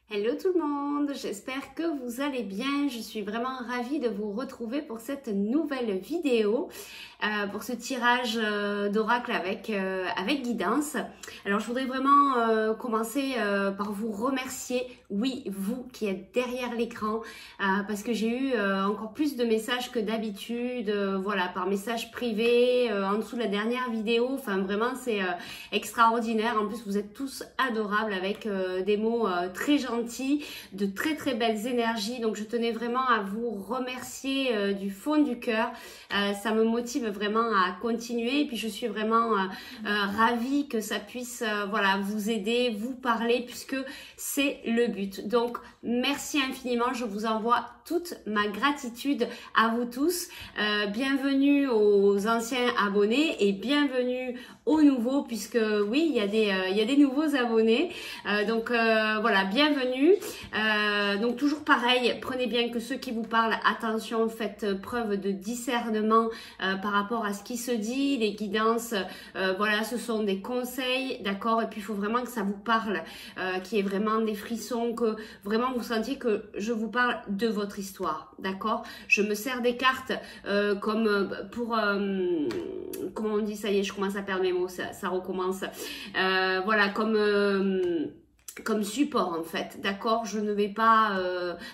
Hello tout le monde, j'espère que vous allez bien. Je suis vraiment ravie de vous retrouver pour cette nouvelle vidéo, pour ce tirage d'oracle avec guidance. Alors je voudrais vraiment commencer par vous remercier, oui, vous qui êtes derrière l'écran, parce que j'ai eu encore plus de messages que d'habitude, voilà, par message privé, en dessous de la dernière vidéo. Enfin vraiment c'est extraordinaire. En plus vous êtes tous adorables avec des mots très gentils, de très très belles énergies, donc je tenais vraiment à vous remercier du fond du cœur. Ça me motive vraiment à continuer, et puis je suis vraiment ravie que ça puisse voilà, vous aider, vous parler, puisque c'est le but. Donc merci infiniment, je vous envoie toute ma gratitude à vous tous. Bienvenue aux anciens abonnés et bienvenue aux nouveaux, puisque oui, il y a des nouveaux abonnés, donc voilà, bienvenue. Donc toujours pareil, prenez bien que ceux qui vous parlent, attention, faites preuve de discernement par rapport à ce qui se dit, les guidances, voilà, ce sont des conseils, d'accord, et puis il faut vraiment que ça vous parle, qu'il y ait vraiment des frissons, que vraiment vous sentiez que je vous parle de votre histoire, d'accord. Je me sers des cartes comme pour, comment on dit, ça y est, je commence à perdre mes mots, ça recommence, voilà, comme support en fait, d'accord. Je ne vais pas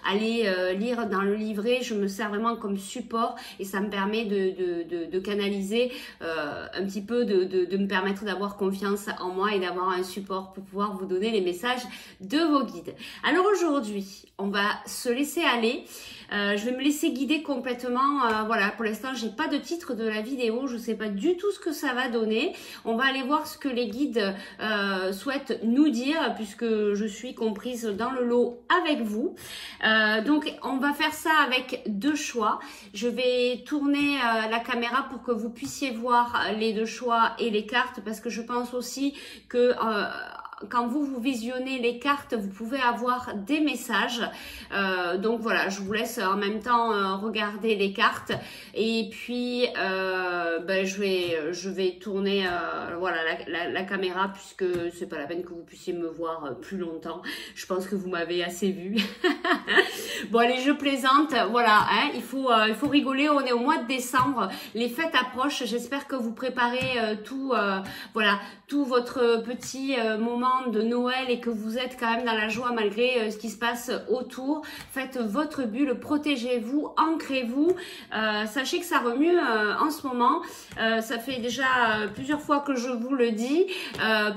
aller lire dans le livret, je me sers vraiment comme support, et ça me permet de canaliser un petit peu, de me permettre d'avoir confiance en moi et d'avoir un support pour pouvoir vous donner les messages de vos guides. Alors aujourd'hui, on va se laisser aller. Je vais me laisser guider complètement. Voilà, pour l'instant, j'ai pas de titre de la vidéo. Je sais pas du tout ce que ça va donner. On va aller voir ce que les guides souhaitent nous dire, puisque je suis comprise dans le lot avec vous. Donc, on va faire ça avec deux choix. Je vais tourner la caméra pour que vous puissiez voir les deux choix et les cartes, parce que je pense aussi que quand vous visionnez les cartes, vous pouvez avoir des messages. Donc voilà, je vous laisse en même temps regarder les cartes. Et puis, je vais tourner voilà, la caméra, puisque c'est pas la peine que vous puissiez me voir plus longtemps. Je pense que vous m'avez assez vu. Bon allez, je plaisante. Voilà, hein, il faut rigoler. On est au mois de décembre. Les fêtes approchent. J'espère que vous préparez voilà, tout votre petit moment de Noël, et que vous êtes quand même dans la joie malgré ce qui se passe autour. Faites votre bulle, protégez-vous, ancrez-vous. Sachez que ça remue en ce moment. Ça fait déjà plusieurs fois que je vous le dis,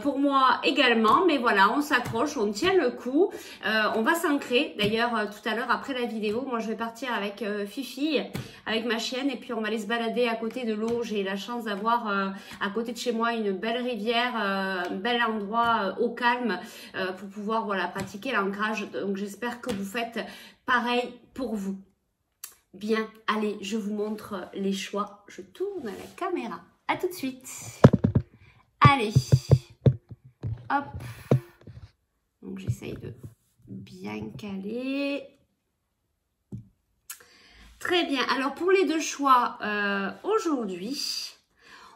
pour moi également, mais voilà, on s'accroche, on tient le coup, on va s'ancrer. D'ailleurs, tout à l'heure après la vidéo, moi je vais partir avec Fifi, avec ma chienne, et puis on va aller se balader à côté de l'eau. J'ai la chance d'avoir à côté de chez moi une belle rivière, un bel endroit au calme, pour pouvoir voilà, pratiquer l'ancrage. Donc j'espère que vous faites pareil pour vous. Bien, allez, je vous montre les choix. Je tourne la caméra. À tout de suite. Allez, hop. Donc j'essaye de bien caler. Très bien. Alors pour les deux choix aujourd'hui,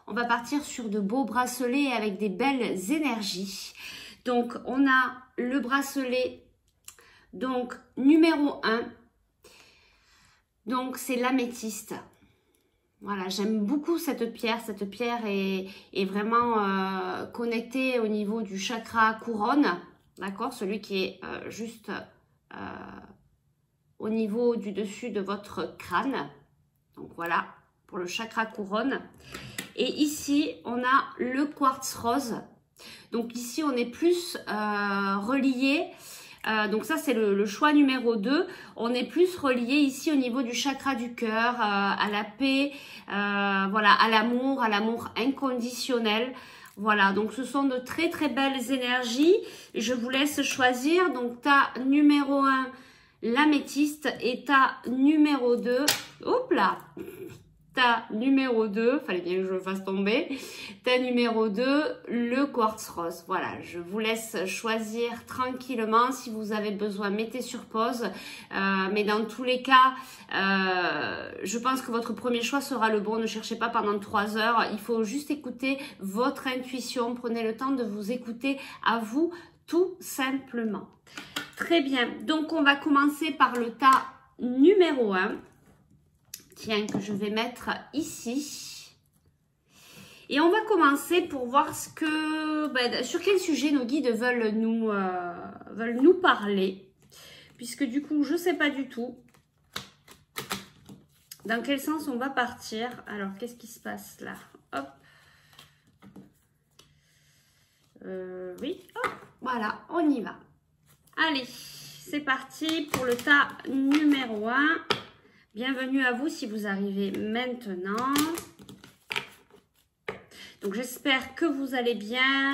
on va partir sur de beaux bracelets avec des belles énergies. Donc, on a le bracelet, donc numéro 1. Donc, c'est l'améthyste. Voilà, j'aime beaucoup cette pierre. Cette pierre est vraiment connectée au niveau du chakra couronne. D'accord? Celui qui est juste au niveau du dessus de votre crâne. Donc, voilà, pour le chakra couronne. Et ici, on a le quartz rose. Donc ici, on est plus relié. Donc ça, c'est le choix numéro 2. On est plus relié ici au niveau du chakra du cœur, à la paix, voilà, à l'amour inconditionnel. Voilà, donc ce sont de très très belles énergies. Je vous laisse choisir. Donc ta numéro 1, l'améthyste, et ta numéro 2, hop là, ta numéro 2, fallait bien que je le fasse tomber, ta numéro 2, le quartz rose. Voilà, je vous laisse choisir tranquillement. Si vous avez besoin, mettez sur pause. Mais dans tous les cas, je pense que votre premier choix sera le bon. Ne cherchez pas pendant 3 heures. Il faut juste écouter votre intuition. Prenez le temps de vous écouter à vous, tout simplement. Très bien. Donc, on va commencer par le tas numéro 1. Tiens, que je vais mettre ici. Et on va commencer pour voir ce que, sur quel sujet nos guides veulent nous parler. Puisque du coup, je ne sais pas du tout dans quel sens on va partir. Alors, qu'est-ce qui se passe là? Hop. Oui, hop, voilà, on y va. Allez, c'est parti pour le tas numéro 1. Bienvenue à vous si vous arrivez maintenant. Donc, j'espère que vous allez bien,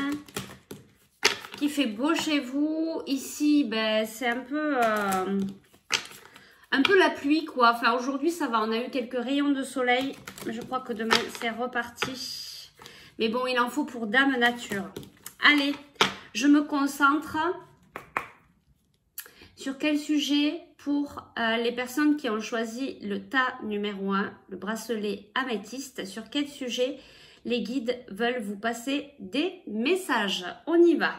qu'il fait beau chez vous. Ici, c'est un peu la pluie, quoi. Enfin, aujourd'hui, ça va. On a eu quelques rayons de soleil. Je crois que demain, c'est reparti. Mais bon, il en faut pour Dame Nature. Allez, je me concentre sur quel sujet pour les personnes qui ont choisi le tas numéro 1, le bracelet améthyste. Sur quel sujet les guides veulent vous passer des messages. On y va.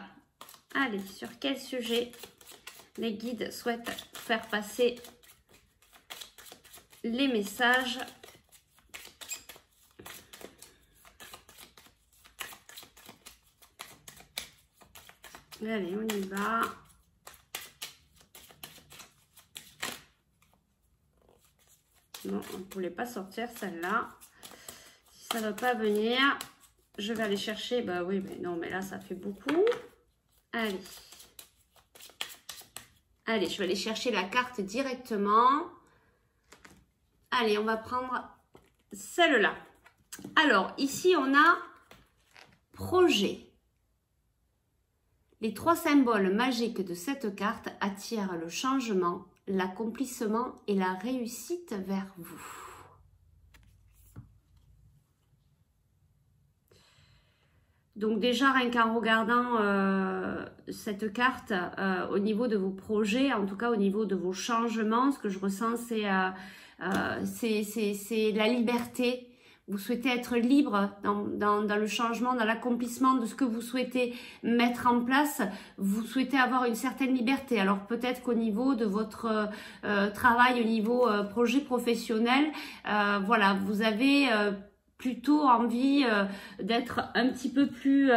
Allez, sur quel sujet les guides souhaitent faire passer les messages. Allez, on y va. Non, on ne voulait pas sortir celle-là. Si ça ne va pas venir, je vais aller chercher. Bah oui, mais non, mais là, ça fait beaucoup. Allez. Allez, je vais aller chercher la carte directement. Allez, on va prendre celle-là. Alors, ici, on a projet. Les 3 symboles magiques de cette carte attirent le changement, l'accomplissement et la réussite vers vous. Donc déjà, rien qu'en regardant cette carte, au niveau de vos projets, en tout cas au niveau de vos changements, ce que je ressens, c'est la liberté. Vous souhaitez être libre dans le changement, dans l'accomplissement de ce que vous souhaitez mettre en place. Vous souhaitez avoir une certaine liberté. Alors peut-être qu'au niveau de votre travail, au niveau projet professionnel, voilà, vous avez plutôt envie d'être un petit peu plus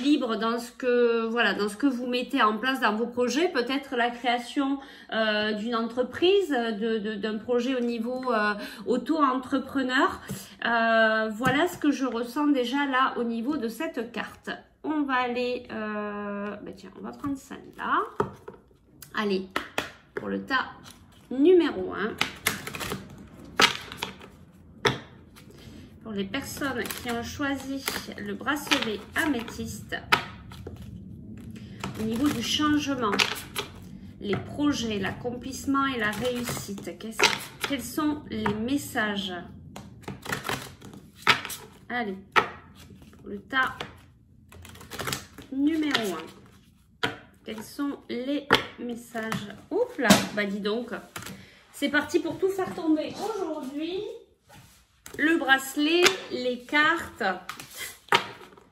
libre dans ce que vous mettez en place dans vos projets, peut-être la création d'une entreprise, d'un projet au niveau auto-entrepreneur. Voilà ce que je ressens déjà là au niveau de cette carte. On va aller, tiens, on va prendre celle-là. Allez, pour le tas numéro 1. Pour les personnes qui ont choisi le bracelet améthyste, au niveau du changement, les projets, l'accomplissement et la réussite, quels sont les messages? Allez, pour le tas numéro 1, quels sont les messages? Ouf là, bah dis donc, c'est parti pour tout faire tomber aujourd'hui. Le bracelet, les cartes.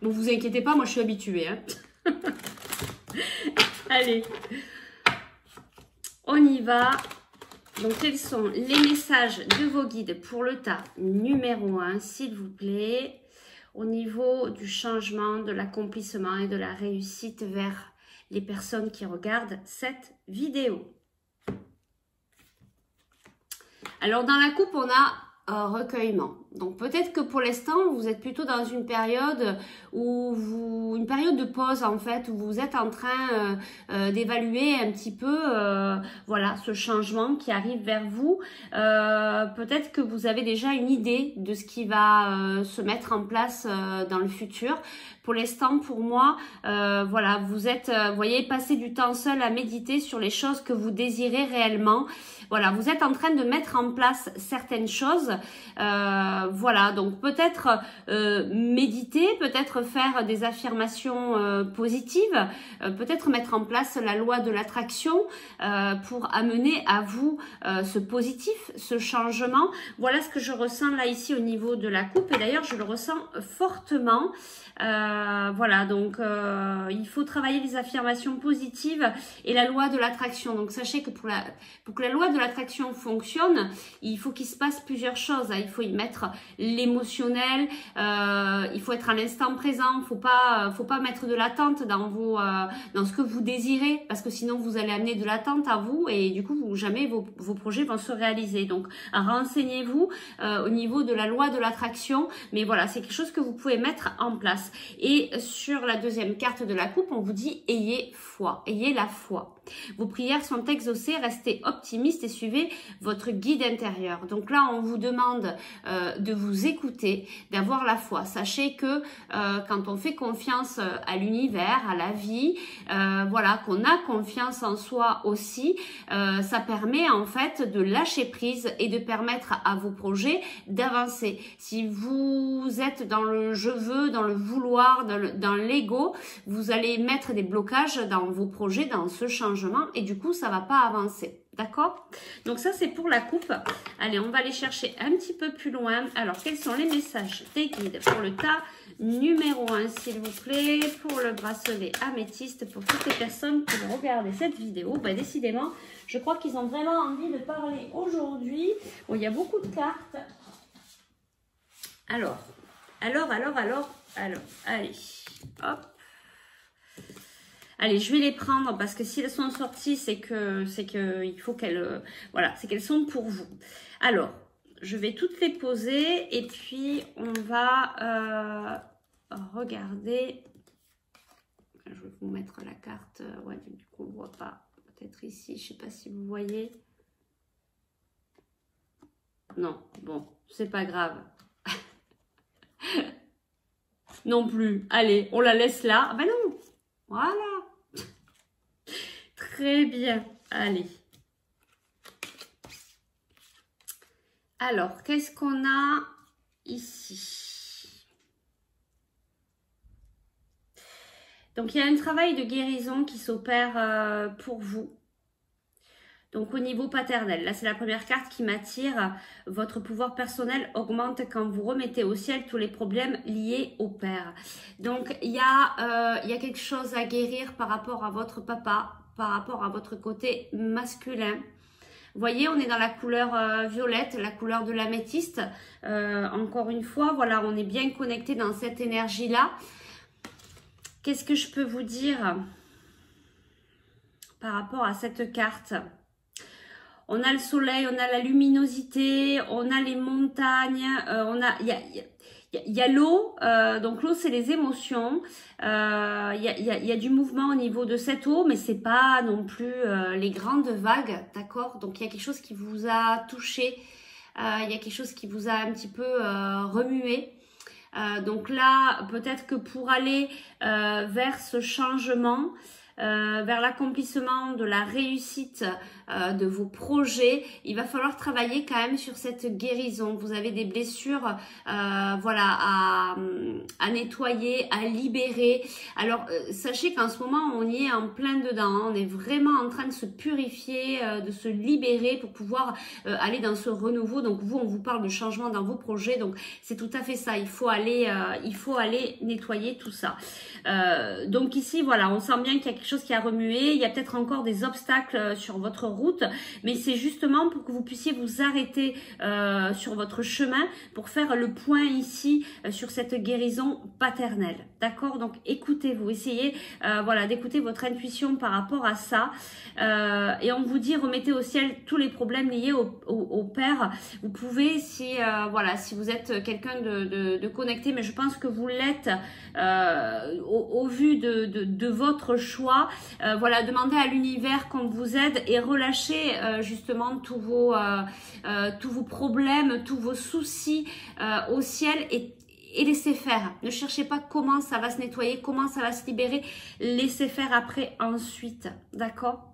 Bon, vous inquiétez pas, moi je suis habituée. Hein. Allez, on y va. Donc, quels sont les messages de vos guides pour le tas numéro 1, s'il vous plaît, au niveau du changement, de l'accomplissement et de la réussite vers les personnes qui regardent cette vidéo. Alors, dans la coupe, on a recueillement. Donc peut-être que pour l'instant vous êtes plutôt dans une période une période de pause en fait, où vous êtes en train d'évaluer un petit peu voilà, ce changement qui arrive vers vous. Peut-être que vous avez déjà une idée de ce qui va se mettre en place dans le futur. Pour l'instant, pour moi, voilà, vous êtes, vous voyez, passer du temps seul à méditer sur les choses que vous désirez réellement. Voilà, vous êtes en train de mettre en place certaines choses. Voilà, donc peut-être méditer, peut-être faire des affirmations positives, peut-être mettre en place la loi de l'attraction pour amener à vous ce positif, ce changement. Voilà ce que je ressens là ici au niveau de la coupe, et d'ailleurs je le ressens fortement. Voilà, donc il faut travailler les affirmations positives et la loi de l'attraction. Donc sachez que pour que la loi de l'attraction fonctionne, il faut qu'il se passe plusieurs choses. Il faut y mettre l'émotionnel, il faut être à l'instant présent, faut pas mettre de l'attente dans ce que vous désirez, parce que sinon vous allez amener de l'attente à vous et du coup jamais vos projets vont se réaliser. Donc renseignez-vous au niveau de la loi de l'attraction, mais voilà, c'est quelque chose que vous pouvez mettre en place. Et sur la deuxième carte de la coupe, on vous dit ayez foi, ayez la foi. Vos prières sont exaucées, restez optimiste et suivez votre guide intérieur. Donc là, on vous demande de vous écouter, d'avoir la foi. Sachez que quand on fait confiance à l'univers, à la vie, voilà, qu'on a confiance en soi aussi, ça permet en fait de lâcher prise et de permettre à vos projets d'avancer. Si vous êtes dans le je veux, dans le vouloir, dans l'ego, vous allez mettre des blocages dans vos projets, dans ce changement, et du coup ça va pas avancer, d'accord? Donc ça c'est pour la coupe. Allez, on va aller chercher un petit peu plus loin. Alors quels sont les messages des guides pour le tas numéro 1 s'il vous plaît, pour le bracelet améthyste, pour toutes les personnes qui vont regarder cette vidéo? Ben, décidément je crois qu'ils ont vraiment envie de parler aujourd'hui. Bon, il y a beaucoup de cartes. Alors, allez, hop. Allez, je vais les prendre parce que si elles sont sorties, c'est que il faut qu'elles, voilà, c'est qu'elles sont pour vous. Alors, je vais toutes les poser et puis on va regarder. Je vais vous mettre la carte. Ouais, du coup, on voit pas. Peut-être ici, je sais pas si vous voyez. Non, bon, c'est pas grave. Non plus. Allez, on la laisse là. Ah ben non. Voilà. Très bien. Allez. Alors, qu'est-ce qu'on a ici? Donc, il y a un travail de guérison qui s'opère pour vous. Donc, au niveau paternel, là, c'est la première carte qui m'attire. Votre pouvoir personnel augmente quand vous remettez au ciel tous les problèmes liés au père. Donc, il y a quelque chose à guérir par rapport à votre papa, par rapport à votre côté masculin. Vous voyez, on est dans la couleur violette, la couleur de l'améthyste. Encore une fois, voilà, on est bien connecté dans cette énergie-là. Qu'est-ce que je peux vous dire par rapport à cette carte? On a le soleil, on a la luminosité, on a les montagnes, il y a l'eau, donc l'eau c'est les émotions, il y a du mouvement au niveau de cette eau, mais c'est pas non plus les grandes vagues, d'accord? Donc il y a quelque chose qui vous a touché, il y a quelque chose qui vous a un petit peu remué. Donc là, peut-être que pour aller vers ce changement, vers l'accomplissement de la réussite de vos projets, il va falloir travailler quand même sur cette guérison. Vous avez des blessures voilà, à nettoyer, à libérer. Alors sachez qu'en ce moment on y est en plein dedans, hein. On est vraiment en train de se purifier, de se libérer pour pouvoir aller dans ce renouveau. Donc vous, on vous parle de changement dans vos projets, donc c'est tout à fait ça, il faut aller nettoyer tout ça. Donc ici voilà, on sent bien qu'il y a quelque chose qui a remué, il y a peut-être encore des obstacles sur votre route, mais c'est justement pour que vous puissiez vous arrêter sur votre chemin pour faire le point ici sur cette guérison paternelle, d'accord? Donc écoutez-vous, essayez voilà, d'écouter votre intuition par rapport à ça, et on vous dit remettez au ciel tous les problèmes liés au père. Vous pouvez, si voilà, si vous êtes quelqu'un de connecté, mais je pense que vous l'êtes au vu de votre choix, voilà, demandez à l'univers qu'on vous aide et relâchez justement tous vos problèmes, tous vos soucis au ciel et laissez faire. Ne cherchez pas comment ça va se nettoyer, comment ça va se libérer. Laissez faire après, ensuite. D'accord?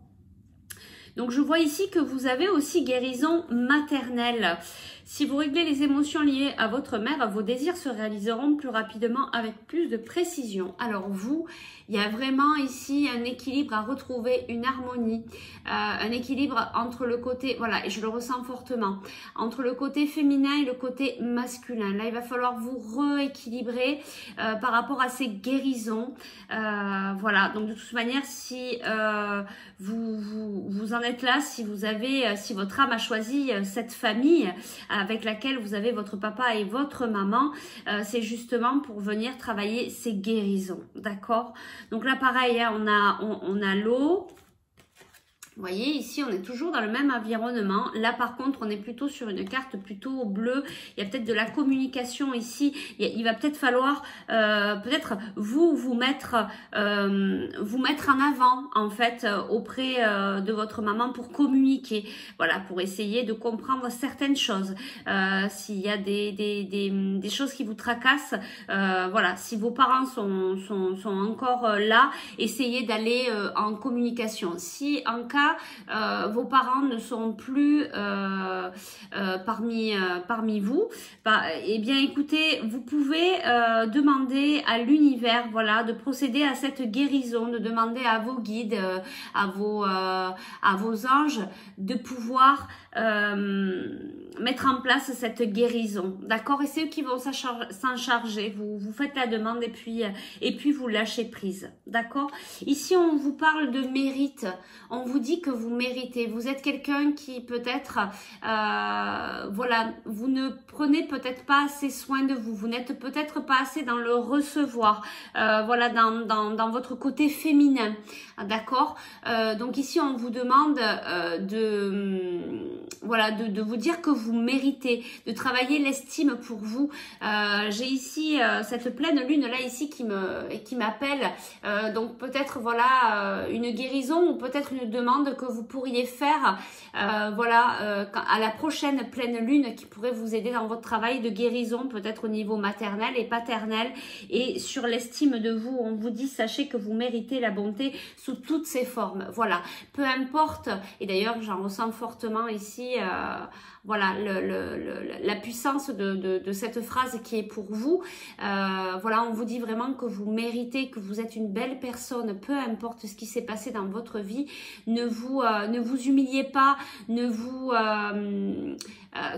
Donc je vois ici que vous avez aussi guérison maternelle. Si vous réglez les émotions liées à votre mère, vos désirs se réaliseront plus rapidement avec plus de précision. Alors vous, il y a vraiment ici un équilibre à retrouver, une harmonie, un équilibre entre le côté, voilà, et je le ressens fortement, entre le côté féminin et le côté masculin. Là, il va falloir vous rééquilibrer par rapport à ces guérisons. Voilà, donc de toute manière, si vous en êtes là, si vous avez, si votre âme a choisi cette famille avec laquelle vous avez votre papa et votre maman, c'est justement pour venir travailler ces guérisons, d'accord? Donc là, pareil, hein, on a l'eau. Vous voyez, ici, on est toujours dans le même environnement. Là, par contre, on est plutôt sur une carte plutôt bleue. Il y a peut-être de la communication ici. Il va peut-être falloir, peut-être vous mettre en avant, en fait, auprès de votre maman pour communiquer. Voilà, pour essayer de comprendre certaines choses. S'il y a des choses qui vous tracassent, voilà, si vos parents sont encore là, essayez d'aller en communication. Si en cas vos parents ne sont plus parmi vous, eh bien écoutez, vous pouvez demander à l'univers, voilà, de procéder à cette guérison, de demander à vos guides, à vos anges de pouvoir mettre en place cette guérison, d'accord? Et c'est eux qui vont s'en charger. Vous faites la demande et puis vous lâchez prise, d'accord? Ici, on vous parle de mérite. On vous dit que vous méritez. Vous êtes quelqu'un qui peut-être, voilà, vous ne prenez peut-être pas assez soin de vous. Vous n'êtes peut-être pas assez dans le recevoir, voilà, dans votre côté féminin, d'accord? Donc ici, on vous demande voilà, de vous dire que vous méritez, de travailler l'estime pour vous. J'ai ici cette pleine lune là ici qui m'appelle, donc peut-être voilà une guérison ou peut-être une demande que vous pourriez faire, voilà, à la prochaine pleine lune qui pourrait vous aider dans votre travail de guérison, peut-être au niveau maternel et paternel et sur l'estime de vous. On vous dit, sachez que vous méritez la bonté sous toutes ses formes. Voilà, peu importe, et d'ailleurs j'en ressens fortement ici, voilà, la puissance de cette phrase qui est pour vous. Voilà, on vous dit vraiment que vous méritez, que vous êtes une belle personne, peu importe ce qui s'est passé dans votre vie. Ne vous humiliez pas, ne vous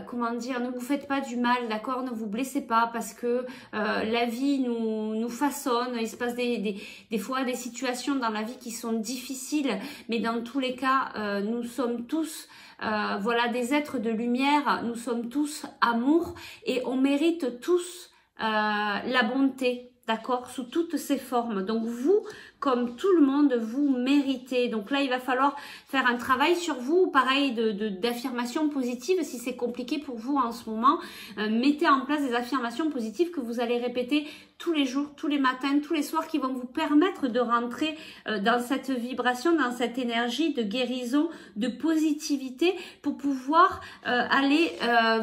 comment dire, ne vous faites pas du mal, d'accord? Ne vous blessez pas parce que la vie nous façonne. Il se passe des fois des situations dans la vie qui sont difficiles, mais dans tous les cas, nous sommes tous voilà, des êtres de lumière, nous sommes tous amour et on mérite tous la bonté, d'accord, sous toutes ses formes. Donc vous, comme tout le monde, vous méritez. Donc là, il va falloir faire un travail sur vous, pareil, d'affirmations positives. Si c'est compliqué pour vous en ce moment, mettez en place des affirmations positives que vous allez répéter tous les jours, tous les matins, tous les soirs, qui vont vous permettre de rentrer dans cette vibration, dans cette énergie de guérison, de positivité, pour pouvoir aller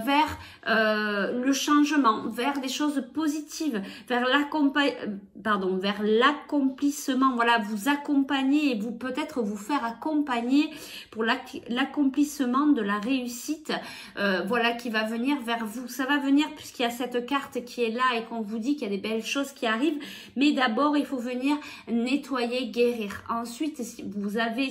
vers le changement, vers des choses positives, vers l'accomplissement. Voilà, vous accompagner et vous peut-être vous faire accompagner pour l'accomplissement de la réussite, voilà, qui va venir vers vous. Ça va venir puisqu'il y a cette carte qui est là et qu'on vous dit qu'il y a des belles choses qui arrivent, mais d'abord il faut venir nettoyer, guérir. Ensuite, si vous avez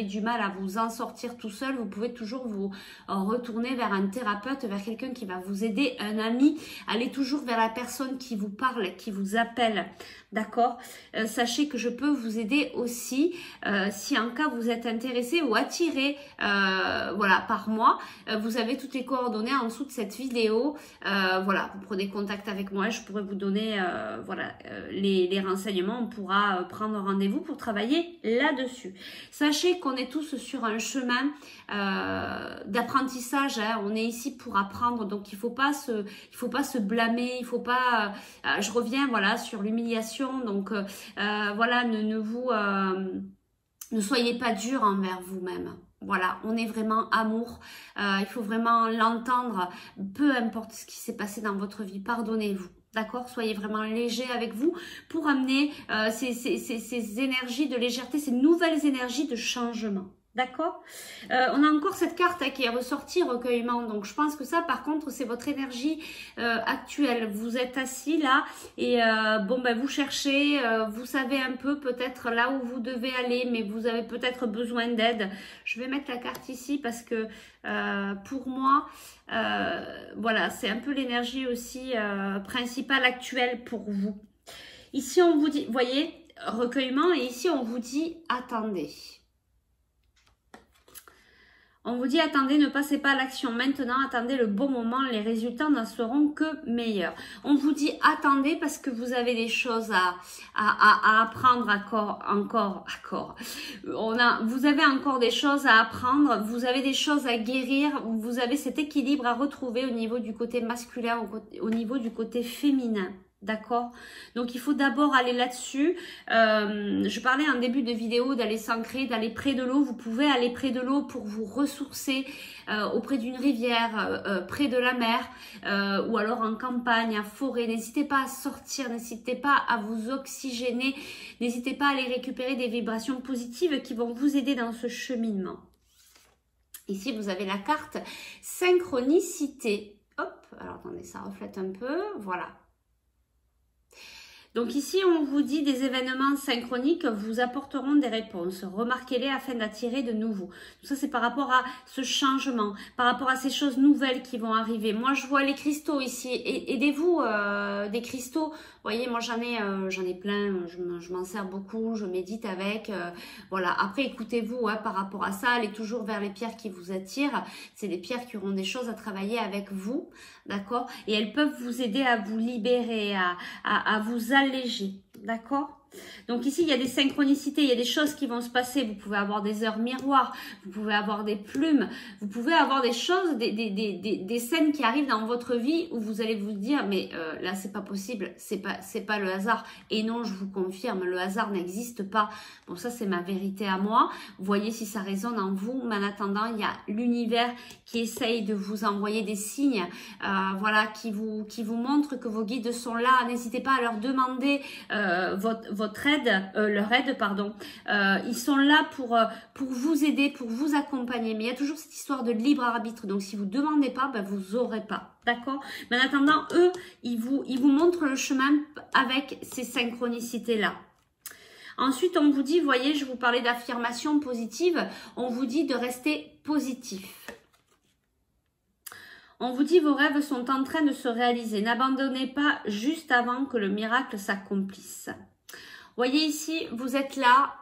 du mal à vous en sortir tout seul, vous pouvez toujours vous retourner vers un thérapeute, vers quelqu'un qui va vous aider, un ami. Allez toujours vers la personne qui vous parle, qui vous appelle, d'accord? Sachez que je peux vous aider aussi si en cas vous êtes intéressé ou attiré, voilà, par moi. Vous avez toutes les coordonnées en dessous de cette vidéo. Voilà, vous prenez contact avec moi, je pourrais vous donner voilà, les renseignements. On pourra prendre rendez-vous pour travailler là-dessus. Sachez qu'on est tous sur un chemin d'apprentissage, hein. On est ici pour apprendre, donc il faut pas se blâmer, il faut pas je reviens, voilà, sur l'humiliation. Donc voilà, ne soyez pas dur envers vous-même. Voilà, on est vraiment amour, il faut vraiment l'entendre, peu importe ce qui s'est passé dans votre vie, pardonnez-vous. D'accord, soyez vraiment léger avec vous pour amener ces énergies de légèreté, ces nouvelles énergies de changement. D'accord. On a encore cette carte qui est ressortie, recueillement. Donc, je pense que ça, par contre, c'est votre énergie actuelle. Vous êtes assis là et bon, ben, vous cherchez, vous savez un peu peut-être là où vous devez aller, mais vous avez peut-être besoin d'aide. Je vais mettre la carte ici parce que pour moi, voilà, c'est un peu l'énergie aussi principale actuelle pour vous. Ici, on vous dit, voyez, recueillement, et ici, on vous dit, attendez. On vous dit, attendez, ne passez pas à l'action maintenant, attendez le bon moment, les résultats n'en seront que meilleurs. On vous dit, attendez parce que vous avez des choses à apprendre encore. Vous avez encore des choses à apprendre, vous avez des choses à guérir, vous avez cet équilibre à retrouver au niveau du côté masculin, au niveau du côté féminin. D'accord? Donc, il faut d'abord aller là-dessus. Je parlais en début de vidéo d'aller s'ancrer, d'aller près de l'eau. Vous pouvez aller près de l'eau pour vous ressourcer auprès d'une rivière, près de la mer ou alors en campagne, en forêt. N'hésitez pas à sortir, n'hésitez pas à vous oxygéner, n'hésitez pas à aller récupérer des vibrations positives qui vont vous aider dans ce cheminement. Ici, vous avez la carte synchronicité. Hop, alors attendez, ça reflète un peu. Voilà. Donc ici, on vous dit des événements synchroniques vous apporteront des réponses. Remarquez-les afin d'attirer de nouveau. Tout ça, c'est par rapport à ce changement, par rapport à ces choses nouvelles qui vont arriver. Moi, je vois les cristaux ici. Aidez-vous des cristaux. Vous voyez, moi, j'en ai plein. Je m'en sers beaucoup. Je médite avec. Voilà. Après, écoutez-vous par rapport à ça. Allez toujours vers les pierres qui vous attirent. C'est des pierres qui auront des choses à travailler avec vous. D'accord? Et elles peuvent vous aider à vous libérer, à vous alléger, d'accord? Donc ici, il y a des synchronicités, il y a des choses qui vont se passer. Vous pouvez avoir des heures miroirs, vous pouvez avoir des plumes, vous pouvez avoir des choses, des scènes qui arrivent dans votre vie où vous allez vous dire, mais là, c'est pas possible, c'est pas le hasard. Et non, je vous confirme, le hasard n'existe pas. Bon, ça, c'est ma vérité à moi. Voyez si ça résonne en vous. Mais en attendant, il y a l'univers qui essaye de vous envoyer des signes, voilà, qui vous montrent que vos guides sont là. N'hésitez pas à leur demander votre aide, leur aide, pardon. Ils sont là pour vous aider, pour vous accompagner. Mais il y a toujours cette histoire de libre arbitre. Donc, si vous ne demandez pas, ben, vous n'aurez pas. D'accord? Mais en attendant, eux, ils vous montrent le chemin avec ces synchronicités-là. Ensuite, on vous dit, voyez, je vous parlais d'affirmation positive. On vous dit de rester positif. On vous dit, vos rêves sont en train de se réaliser. N'abandonnez pas juste avant que le miracle s'accomplisse. Voyez ici, vous êtes là.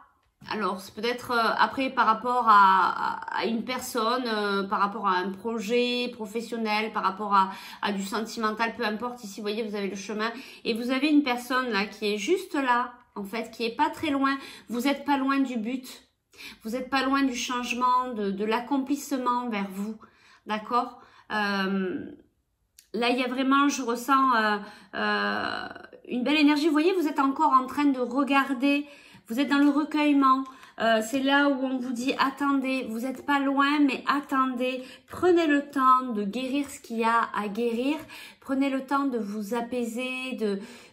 Alors, c'est peut-être après par rapport à une personne, par rapport à un projet professionnel, par rapport à du sentimental, peu importe. Ici, vous voyez, vous avez le chemin. Et vous avez une personne là qui est juste là, en fait, qui est pas très loin. Vous n'êtes pas loin du but. Vous n'êtes pas loin du changement, de l'accomplissement vers vous. D'accord ? Là, il y a vraiment, je ressens une belle énergie. Vous voyez, vous êtes encore en train de regarder. Vous êtes dans le recueillement. C'est là où on vous dit, attendez, vous n'êtes pas loin, mais attendez. Prenez le temps de guérir ce qu'il y a à guérir. Prenez le temps de vous apaiser,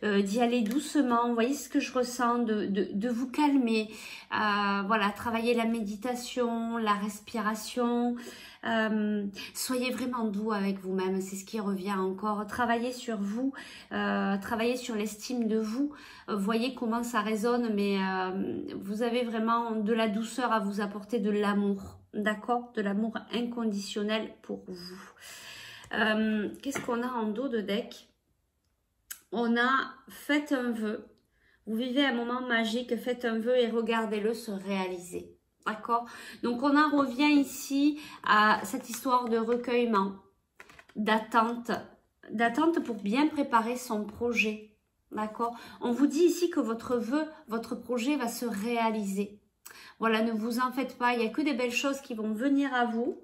d'y aller doucement. Vous voyez ce que je ressens, de vous calmer. Voilà, travailler la méditation, la respiration. Soyez vraiment doux avec vous-même, c'est ce qui revient encore. Travaillez sur vous, travaillez sur l'estime de vous. Voyez comment ça résonne, mais vous avez vraiment de la douceur à vous apporter, de l'amour, d'accord? De l'amour inconditionnel pour vous. Qu'est-ce qu'on a en dos de deck? On a faites un vœu. Vous vivez un moment magique, faites un vœu et regardez-le se réaliser. D'accord? Donc, on en revient ici à cette histoire de recueillement, d'attente pour bien préparer son projet. D'accord? On vous dit ici que votre vœu, votre projet va se réaliser. Voilà, ne vous en faites pas, il n'y a que des belles choses qui vont venir à vous.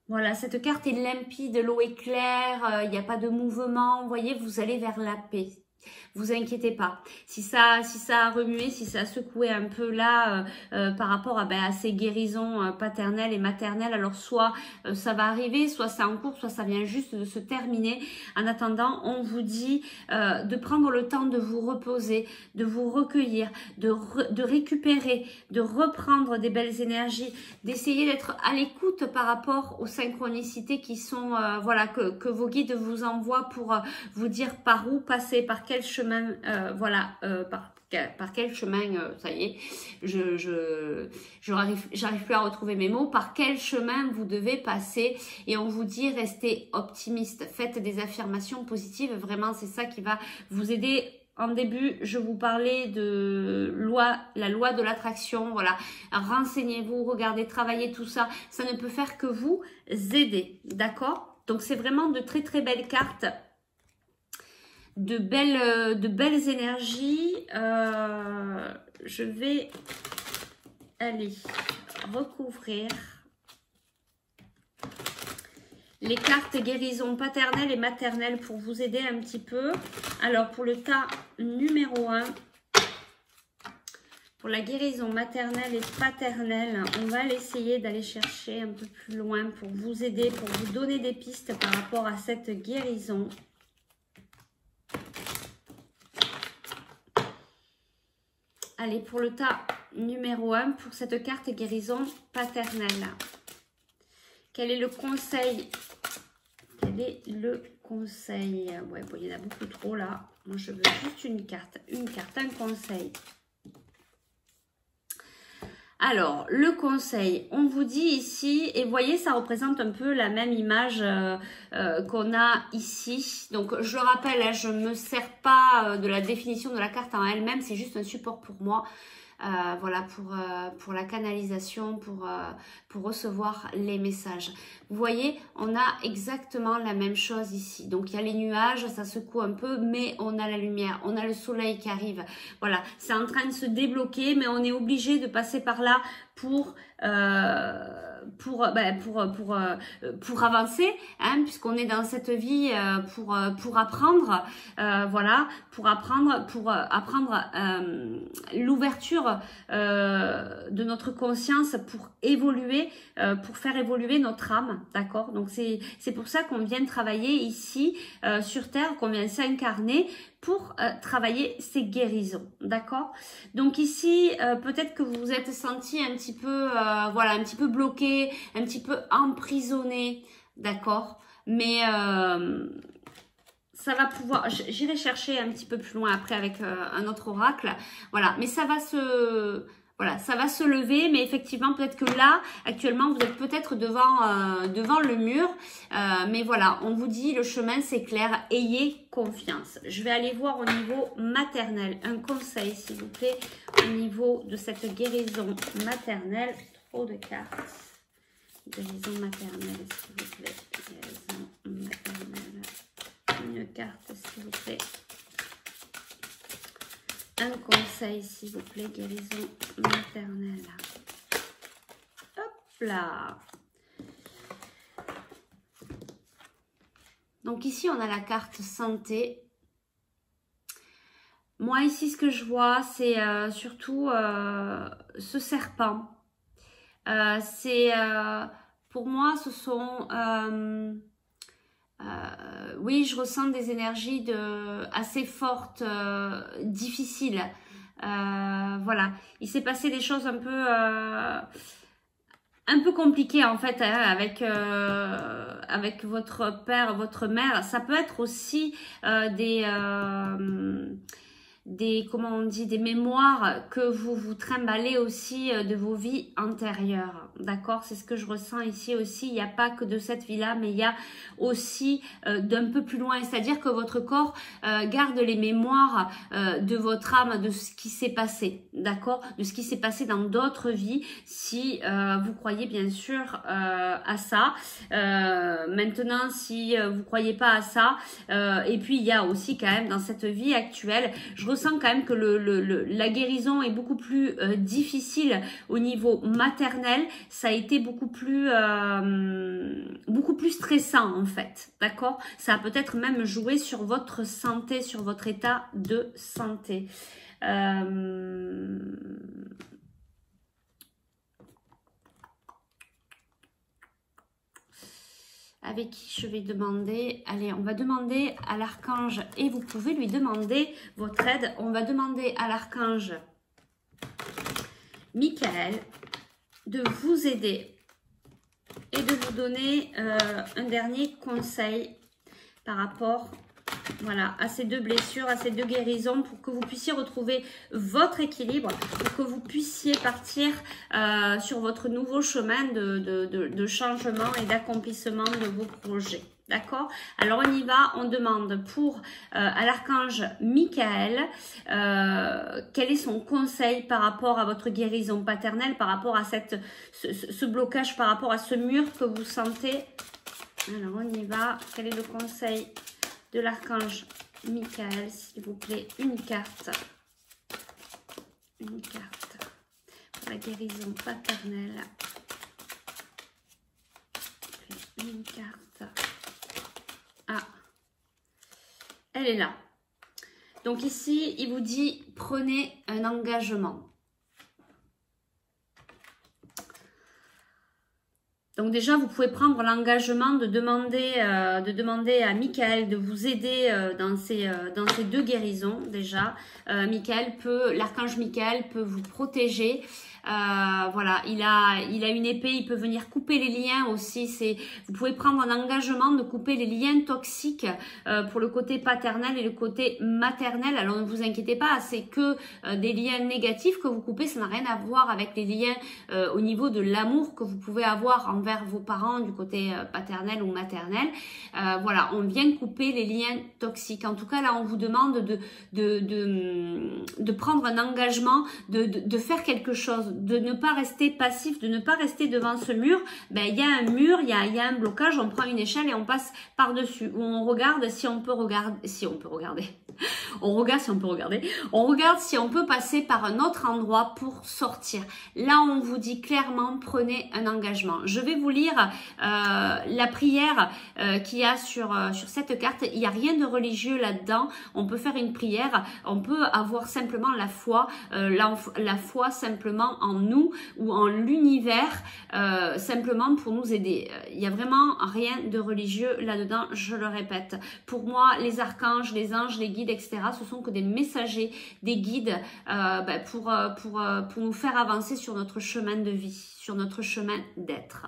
Voilà, cette carte est limpide, l'eau est claire, il n'y a pas de mouvement. Vous voyez, vous allez vers la paix. Vous inquiétez pas. Si ça a remué, si ça a secoué un peu là par rapport à ces guérisons paternelles et maternelles, alors soit ça va arriver, soit c'est en cours, soit ça vient juste de se terminer. En attendant, on vous dit de prendre le temps de vous reposer, de vous recueillir, de récupérer, de reprendre des belles énergies, d'essayer d'être à l'écoute par rapport aux synchronicités qui sont, voilà, que vos guides vous envoient pour vous dire par où passer, par quel chemin, voilà, par quel chemin, ça y est, j'arrive plus à retrouver mes mots, par quel chemin vous devez passer, et on vous dit restez optimiste, faites des affirmations positives, vraiment c'est ça qui va vous aider. En début, je vous parlais de la loi de l'attraction, voilà, renseignez-vous, regardez, travaillez tout ça, ça ne peut faire que vous aider, d'accord? Donc c'est vraiment de très très belles cartes, de belles énergies. Je vais aller recouvrir les cartes guérison paternelle et maternelle pour vous aider un petit peu. Alors pour le tas numéro 1, pour la guérison maternelle et paternelle, on va essayer d'aller chercher un peu plus loin pour vous aider, pour vous donner des pistes par rapport à cette guérison. Allez, pour le tas numéro 1, pour cette carte guérison paternelle. Quel est le conseil? Quel est le conseil? Ouais, bon, il y en a beaucoup trop là. Moi, je veux juste une carte, un conseil. Alors, le conseil, on vous dit ici, et vous voyez, ça représente un peu la même image qu'on a ici. Donc, je le rappelle, hein, je ne me sers pas de la définition de la carte en elle-même, c'est juste un support pour moi. Voilà, pour la canalisation, pour recevoir les messages. Vous voyez, on a exactement la même chose ici. Donc, il y a les nuages, ça secoue un peu, mais on a la lumière, on a le soleil qui arrive. Voilà, c'est en train de se débloquer, mais on est obligé de passer par là pour avancer, hein, puisqu'on est dans cette vie pour apprendre, voilà, pour apprendre l'ouverture de notre conscience pour évoluer, pour faire évoluer notre âme, d'accord? Donc c'est pour ça qu'on vient travailler ici sur Terre, qu'on vient s'incarner pour travailler ces guérisons, d'accord? Donc ici, peut-être que vous vous êtes senti un petit peu, voilà, un petit peu bloqué, un petit peu emprisonné, d'accord? Mais ça va pouvoir, j'irai chercher un petit peu plus loin après avec un autre oracle, voilà, mais ça va se... Voilà, ça va se lever, mais effectivement, peut-être que là, actuellement, vous êtes peut-être devant le mur. Mais voilà, on vous dit, le chemin, c'est clair, ayez confiance. Je vais aller voir au niveau maternel. Un conseil, s'il vous plaît, au niveau de cette guérison maternelle. Trop de cartes. Guérison maternelle, s'il vous plaît. Guérison maternelle. Une carte, s'il vous plaît. Un conseil, s'il vous plaît, guérison maternelle. Hop là. Donc ici, on a la carte santé. Moi, ici, ce que je vois, c'est surtout ce serpent. Pour moi, ce sont... oui, je ressens des énergies assez fortes, difficiles. Voilà, il s'est passé des choses un peu compliquées en fait, hein, avec votre père, votre mère. Ça peut être aussi comment on dit, des mémoires que vous trimballez aussi de vos vies antérieures, d'accord? C'est ce que je ressens ici aussi. Il n'y a pas que de cette vie-là, mais il y a aussi d'un peu plus loin, c'est-à-dire que votre corps garde les mémoires de votre âme, de ce qui s'est passé, d'accord? De ce qui s'est passé dans d'autres vies, si vous croyez bien sûr à ça. Maintenant, si vous croyez pas à ça, et puis il y a aussi quand même dans cette vie actuelle, je ressent quand même que la guérison est beaucoup plus difficile au niveau maternel. Ça a été beaucoup plus stressant en fait, d'accord? Ça a peut-être même joué sur votre santé, sur votre état de santé. Avec qui je vais demander, allez, on va demander à l'archange, et vous pouvez lui demander votre aide. On va demander à l'archange Michael de vous aider et de vous donner un dernier conseil par rapport, voilà, à ces deux blessures, à ces deux guérisons, pour que vous puissiez retrouver votre équilibre, pour que vous puissiez partir sur votre nouveau chemin de changement et d'accomplissement de vos projets. D'accord? Alors on y va, on demande pour à l'archange Michael quel est son conseil par rapport à votre guérison paternelle, par rapport à ce blocage, par rapport à ce mur que vous sentez. Alors on y va, quel est le conseil de l'archange Michael, s'il vous plaît, une carte pour la guérison paternelle, une carte. Ah, elle est là. Donc ici, il vous dit, prenez un engagement. Donc déjà, vous pouvez prendre l'engagement de demander à Michael de vous aider dans ces deux guérisons déjà. L'archange Michael peut vous protéger. Voilà, il a une épée, il peut venir couper les liens aussi. Vous pouvez prendre un engagement de couper les liens toxiques pour le côté paternel et le côté maternel. Alors ne vous inquiétez pas, c'est que des liens négatifs que vous coupez, ça n'a rien à voir avec les liens au niveau de l'amour que vous pouvez avoir envers vos parents du côté paternel ou maternel. Voilà, on vient couper les liens toxiques. En tout cas, là, on vous demande de prendre un engagement, de faire quelque chose, de ne pas rester passif, de ne pas rester devant ce mur. Ben, il y a un mur, il y a un blocage, on prend une échelle et on passe par-dessus. Ou on regarde si on peut regarder, on regarde si on peut regarder. On regarde si on peut passer par un autre endroit pour sortir. Là, on vous dit clairement, prenez un engagement. Je vais vous lire la prière qu'il y a sur cette carte. Il n'y a rien de religieux là-dedans. On peut faire une prière. On peut avoir simplement la foi simplement en nous ou en l'univers, simplement pour nous aider. Il n'y a vraiment rien de religieux là-dedans, je le répète. Pour moi, les archanges, les anges, les guides, etc., ce sont que des messagers, des guides pour nous faire avancer sur notre chemin de vie, sur notre chemin d'être.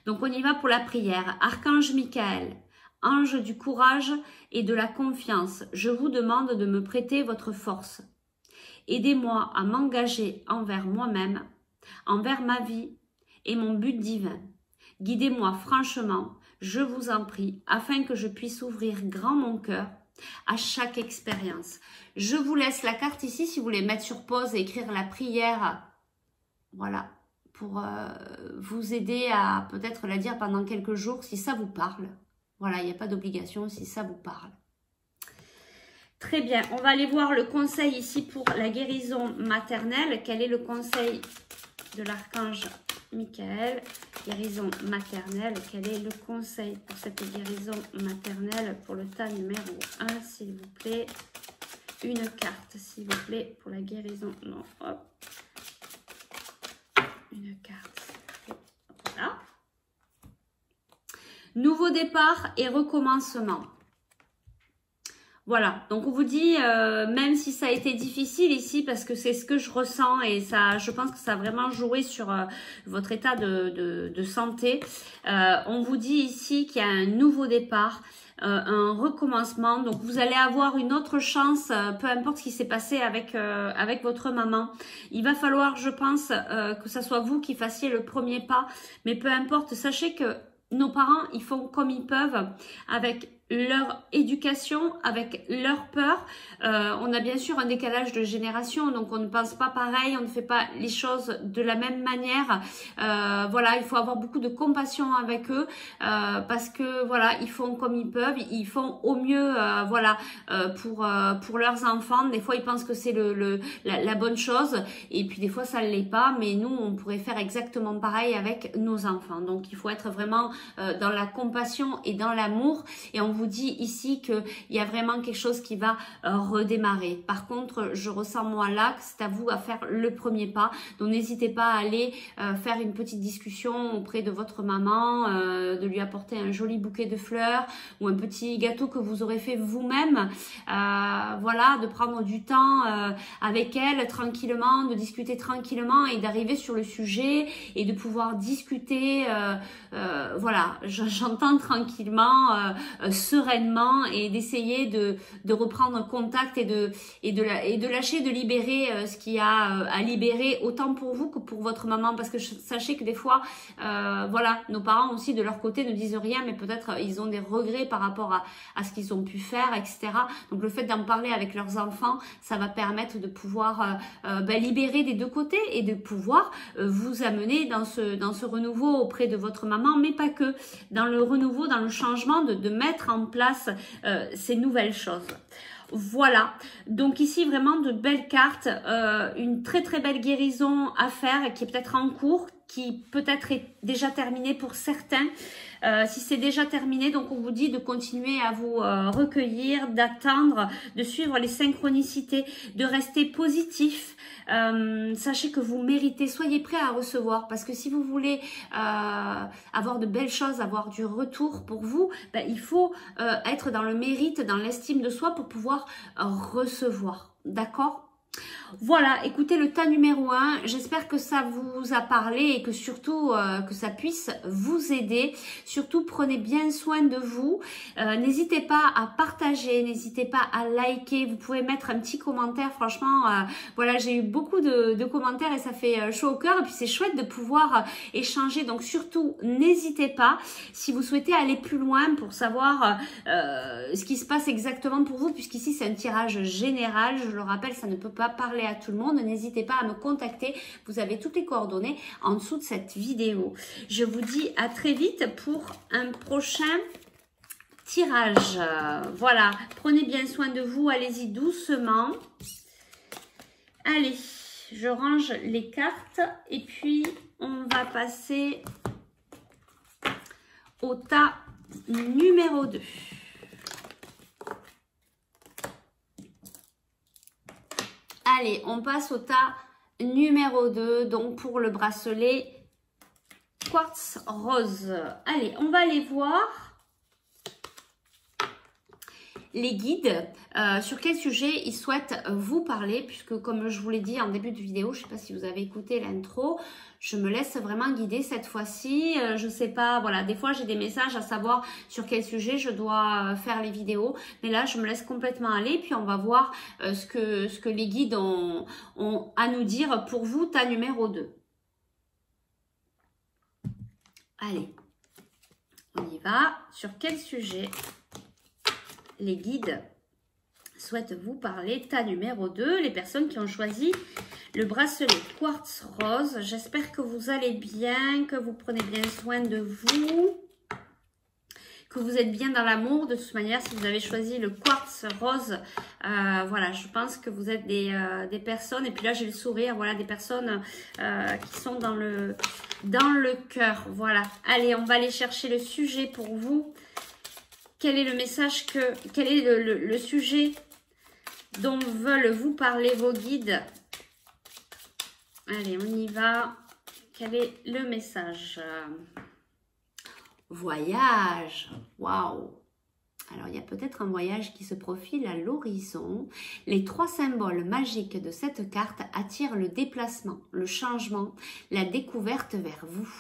Donc on y va pour la prière. Archange Michael, ange du courage et de la confiance, je vous demande de me prêter votre force. Aidez-moi à m'engager envers moi-même, envers ma vie et mon but divin. Guidez-moi franchement, je vous en prie, afin que je puisse ouvrir grand mon cœur à chaque expérience. Je vous laisse la carte ici si vous voulez mettre sur pause et écrire la prière. Voilà, pour vous aider à peut-être la dire pendant quelques jours si ça vous parle. Voilà, il n'y a pas d'obligation si ça vous parle. Très bien, on va aller voir le conseil ici pour la guérison maternelle. Quel est le conseil de l'archange Michael? Guérison maternelle, quel est le conseil pour cette guérison maternelle pour le tas numéro 1, s'il vous plaît? Une carte, s'il vous plaît, pour la guérison. Non, hop. Une carte. Voilà. Nouveau départ et recommencement. Voilà, donc on vous dit, même si ça a été difficile ici, parce que c'est ce que je ressens et ça, je pense que ça a vraiment joué sur votre état de santé, on vous dit ici qu'il y a un nouveau départ, un recommencement, donc vous allez avoir une autre chance, peu importe ce qui s'est passé avec votre maman. Il va falloir, je pense, que ça soit vous qui fassiez le premier pas, mais peu importe, sachez que nos parents, ils font comme ils peuvent avec leur éducation, avec leur peur. On a bien sûr un décalage de génération, donc on ne pense pas pareil, on ne fait pas les choses de la même manière. Voilà, il faut avoir beaucoup de compassion avec eux parce que voilà, ils font comme ils peuvent, ils font au mieux, voilà, pour leurs enfants. Des fois, ils pensent que c'est la bonne chose, et puis des fois, ça ne l'est pas. Mais nous, on pourrait faire exactement pareil avec nos enfants. Donc, il faut être vraiment dans la compassion et dans l'amour. Et on vous dit ici qu'il y a vraiment quelque chose qui va redémarrer. Par contre, je ressens moi là que c'est à vous à faire le premier pas. Donc n'hésitez pas à aller faire une petite discussion auprès de votre maman, de lui apporter un joli bouquet de fleurs ou un petit gâteau que vous aurez fait vous-même. Voilà, de prendre du temps avec elle tranquillement, de discuter tranquillement et d'arriver sur le sujet et de pouvoir discuter. Voilà, j'entends tranquillement, sereinement, et d'essayer de reprendre contact et de lâcher, de libérer ce qu'il y a à libérer, autant pour vous que pour votre maman, parce que sachez que des fois, voilà, nos parents aussi de leur côté ne disent rien, mais peut-être ils ont des regrets par rapport à ce qu'ils ont pu faire, etc. Donc le fait d'en parler avec leurs enfants, ça va permettre de pouvoir libérer des deux côtés et de pouvoir vous amener dans ce renouveau auprès de votre maman, mais pas que, dans le renouveau, dans le changement, de mettre en place ces nouvelles choses. Voilà, donc ici vraiment de belles cartes, une très très belle guérison à faire qui est peut-être en cours, qui peut-être est déjà terminée pour certains. Si c'est déjà terminé, donc on vous dit de continuer à vous recueillir, d'attendre, de suivre les synchronicités, de rester positif. Sachez que vous méritez, soyez prêts à recevoir, parce que si vous voulez avoir de belles choses, avoir du retour pour vous, il faut être dans le mérite, dans l'estime de soi pour pouvoir recevoir. D'accord ? Voilà, écoutez le tas numéro 1, j'espère que ça vous a parlé et que surtout que ça puisse vous aider. Surtout prenez bien soin de vous, n'hésitez pas à partager, n'hésitez pas à liker, vous pouvez mettre un petit commentaire, franchement voilà, j'ai eu beaucoup de commentaires et ça fait chaud au cœur, et puis c'est chouette de pouvoir échanger, donc surtout n'hésitez pas. Si vous souhaitez aller plus loin pour savoir ce qui se passe exactement pour vous, puisqu'ici c'est un tirage général, je le rappelle, ça ne peut pas parler à tout le monde, n'hésitez pas à me contacter, vous avez toutes les coordonnées en dessous de cette vidéo. Je vous dis à très vite pour un prochain tirage. Voilà, prenez bien soin de vous, allez-y doucement. Allez, je range les cartes et puis on va passer au tas numéro 2. Allez, on passe au tas numéro 2, donc pour le bracelet quartz rose. Allez, on va aller voir les guides, sur quel sujet ils souhaitent vous parler, puisque comme je vous l'ai dit en début de vidéo, je ne sais pas si vous avez écouté l'intro, je me laisse vraiment guider cette fois-ci. Je ne sais pas, voilà, des fois j'ai des messages à savoir sur quel sujet je dois faire les vidéos, mais là je me laisse complètement aller, puis on va voir ce que les guides ont à nous dire pour vous, tas numéro 2. Allez, on y va. Sur quel sujet les guides souhaitent vous parler, tas numéro 2, les personnes qui ont choisi le bracelet quartz rose. J'espère que vous allez bien, que vous prenez bien soin de vous, que vous êtes bien dans l'amour. De toute manière, si vous avez choisi le quartz rose, voilà, je pense que vous êtes des personnes, et puis là j'ai le sourire, voilà, des personnes qui sont dans le cœur. Voilà, allez, on va aller chercher le sujet pour vous. Quel est le message quel est le sujet dont veulent vous parler vos guides? Allez, on y va. Quel est le message? Voyage. Waouh! Alors, il y a peut-être un voyage qui se profile à l'horizon. Les 3 symboles magiques de cette carte attirent le déplacement, le changement, la découverte vers vous.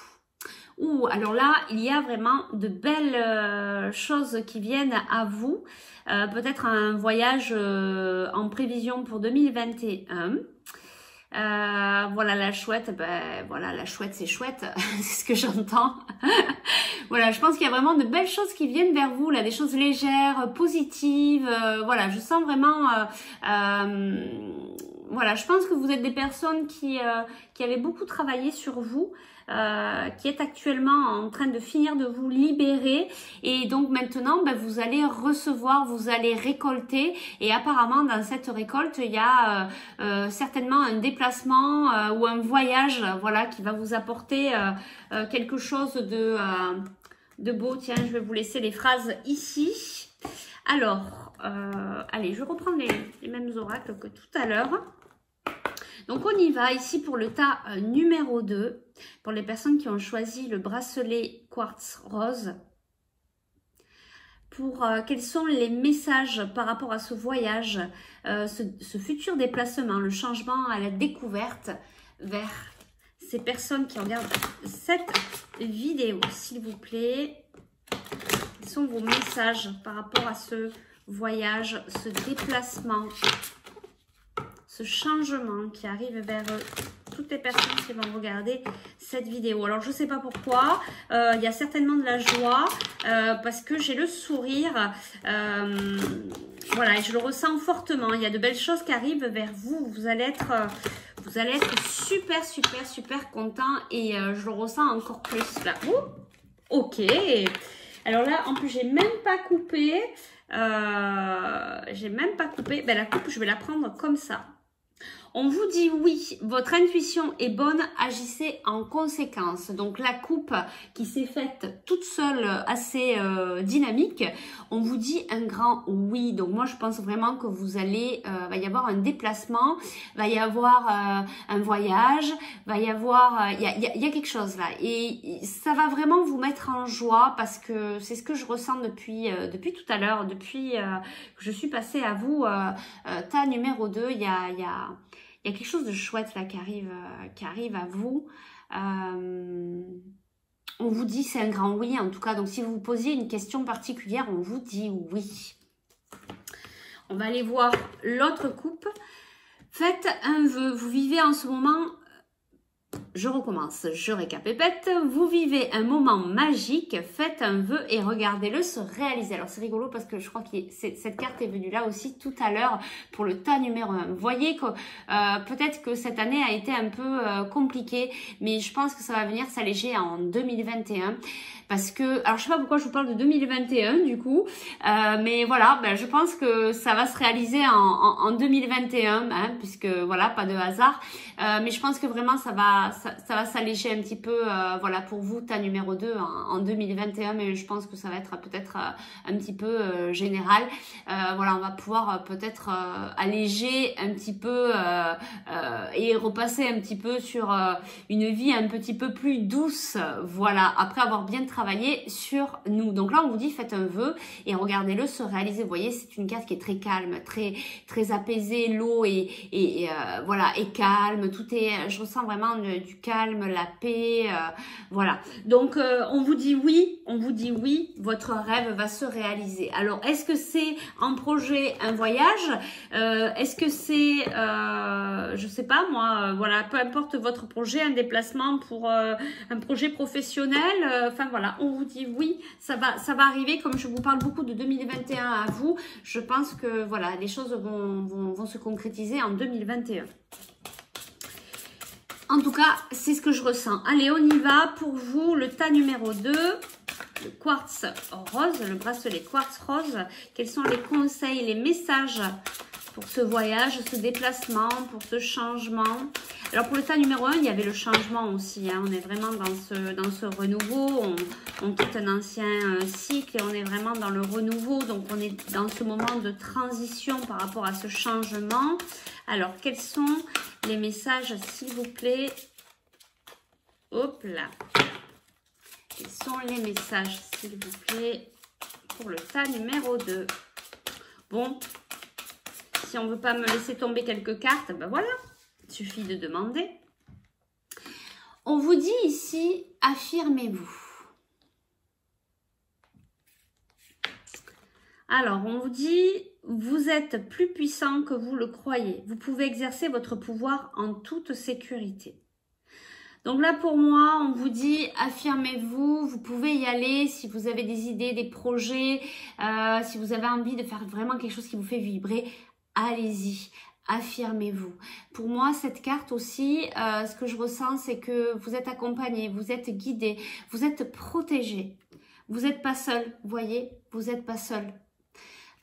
Ouh, alors là, il y a vraiment de belles choses qui viennent à vous. Peut-être un voyage en prévision pour 2021. Voilà la chouette, ben voilà la chouette c'est chouette, c'est ce que j'entends. Voilà, je pense qu'il y a vraiment de belles choses qui viennent vers vous, là, des choses légères, positives. Voilà, je sens vraiment. Voilà, je pense que vous êtes des personnes qui avaient beaucoup travaillé sur vous. Qui est actuellement en train de finir de vous libérer et donc maintenant ben, vous allez recevoir, vous allez récolter et apparemment dans cette récolte il y a certainement un déplacement ou un voyage voilà qui va vous apporter quelque chose de beau. Tiens, je vais vous laisser les phrases ici. Alors, allez, je reprends les mêmes oracles que tout à l'heure. Donc on y va ici pour le tas numéro 2, pour les personnes qui ont choisi le bracelet quartz rose. Pour quels sont les messages par rapport à ce voyage, ce futur déplacement, le changement à la découverte vers ces personnes qui regardent cette vidéo, s'il vous plaît. Quels sont vos messages par rapport à ce voyage, ce déplacement, ce changement qui arrive vers toutes les personnes qui vont regarder cette vidéo. Alors, je ne sais pas pourquoi, il y a certainement de la joie parce que j'ai le sourire. Voilà, et je le ressens fortement. Il y a de belles choses qui arrivent vers vous. Vous allez être super, super, super content et je le ressens encore plus là. Ouh, ok. Alors là, en plus, j'ai même pas coupé. Ben, la coupe, je vais la prendre comme ça. On vous dit oui, votre intuition est bonne, agissez en conséquence. Donc la coupe qui s'est faite toute seule, assez dynamique, on vous dit un grand oui. Donc moi je pense vraiment que vous allez, va y avoir un déplacement, va y avoir un voyage, va y avoir, il y a quelque chose là. Et ça va vraiment vous mettre en joie parce que c'est ce que je ressens depuis tout à l'heure, depuis que je suis passée à vous, tas numéro 2, il y a quelque chose de chouette là qui arrive à vous. On vous dit c'est un grand oui en tout cas. Donc si vous vous posiez une question particulière, on vous dit oui. On va aller voir l'autre coupe. Faites un vœu. Vous vivez en ce moment... Je recommence, je récapépète. Vous vivez un moment magique, faites un vœu et regardez-le se réaliser. Alors c'est rigolo parce que je crois que cette carte est venue là aussi tout à l'heure pour le tas numéro 1. Vous voyez que peut-être que cette année a été un peu compliquée, mais je pense que ça va venir s'alléger en 2021. Parce que, alors je sais pas pourquoi je vous parle de 2021 du coup, mais voilà, ben, je pense que ça va se réaliser en 2021, hein, puisque voilà, pas de hasard. Mais je pense que vraiment ça va s'alléger un petit peu, voilà, pour vous, tas numéro 2 en 2021, mais je pense que ça va être peut-être un petit peu général. Voilà, on va pouvoir peut-être alléger un petit peu et repasser un petit peu sur une vie un petit peu plus douce, voilà, après avoir bien travaillé sur nous. Donc là, on vous dit faites un vœu et regardez-le se réaliser. Vous voyez, c'est une carte qui est très calme, très apaisée. L'eau et voilà, est calme. Tout est, je ressens vraiment du calme, la paix, voilà. Donc on vous dit oui, votre rêve va se réaliser. Alors est-ce que c'est un projet, un voyage, est-ce que c'est je sais pas moi, voilà, peu importe votre projet, un déplacement pour un projet professionnel, enfin voilà, on vous dit oui, ça va arriver. Comme je vous parle beaucoup de 2021 à vous, je pense que voilà, les choses vont se concrétiser en 2021. En tout cas, c'est ce que je ressens. Allez, on y va pour vous, le tas numéro 2, le quartz rose, le bracelet quartz rose. Quels sont les conseils, les messages pour ce voyage, ce déplacement, pour ce changement? Alors pour le tas numéro 1, il y avait le changement aussi, hein. On est vraiment dans ce renouveau, on quitte un ancien cycle et on est vraiment dans le renouveau. Donc on est dans ce moment de transition par rapport à ce changement. Alors quels sont les messages s'il vous plaît? Hop là. Quels sont les messages s'il vous plaît pour le tas numéro 2? Bon, si on ne veut pas me laisser tomber quelques cartes, ben voilà, il suffit de demander. On vous dit ici, affirmez-vous. Alors, on vous dit, vous êtes plus puissant que vous le croyez. Vous pouvez exercer votre pouvoir en toute sécurité. Donc là, pour moi, on vous dit, affirmez-vous, vous pouvez y aller si vous avez des idées, des projets, si vous avez envie de faire vraiment quelque chose qui vous fait vibrer, allez-y. Affirmez-vous. Pour moi, cette carte aussi, ce que je ressens, c'est que vous êtes accompagné, vous êtes guidé, vous êtes protégé. Vous n'êtes pas seul, vous voyez, vous n'êtes pas seul.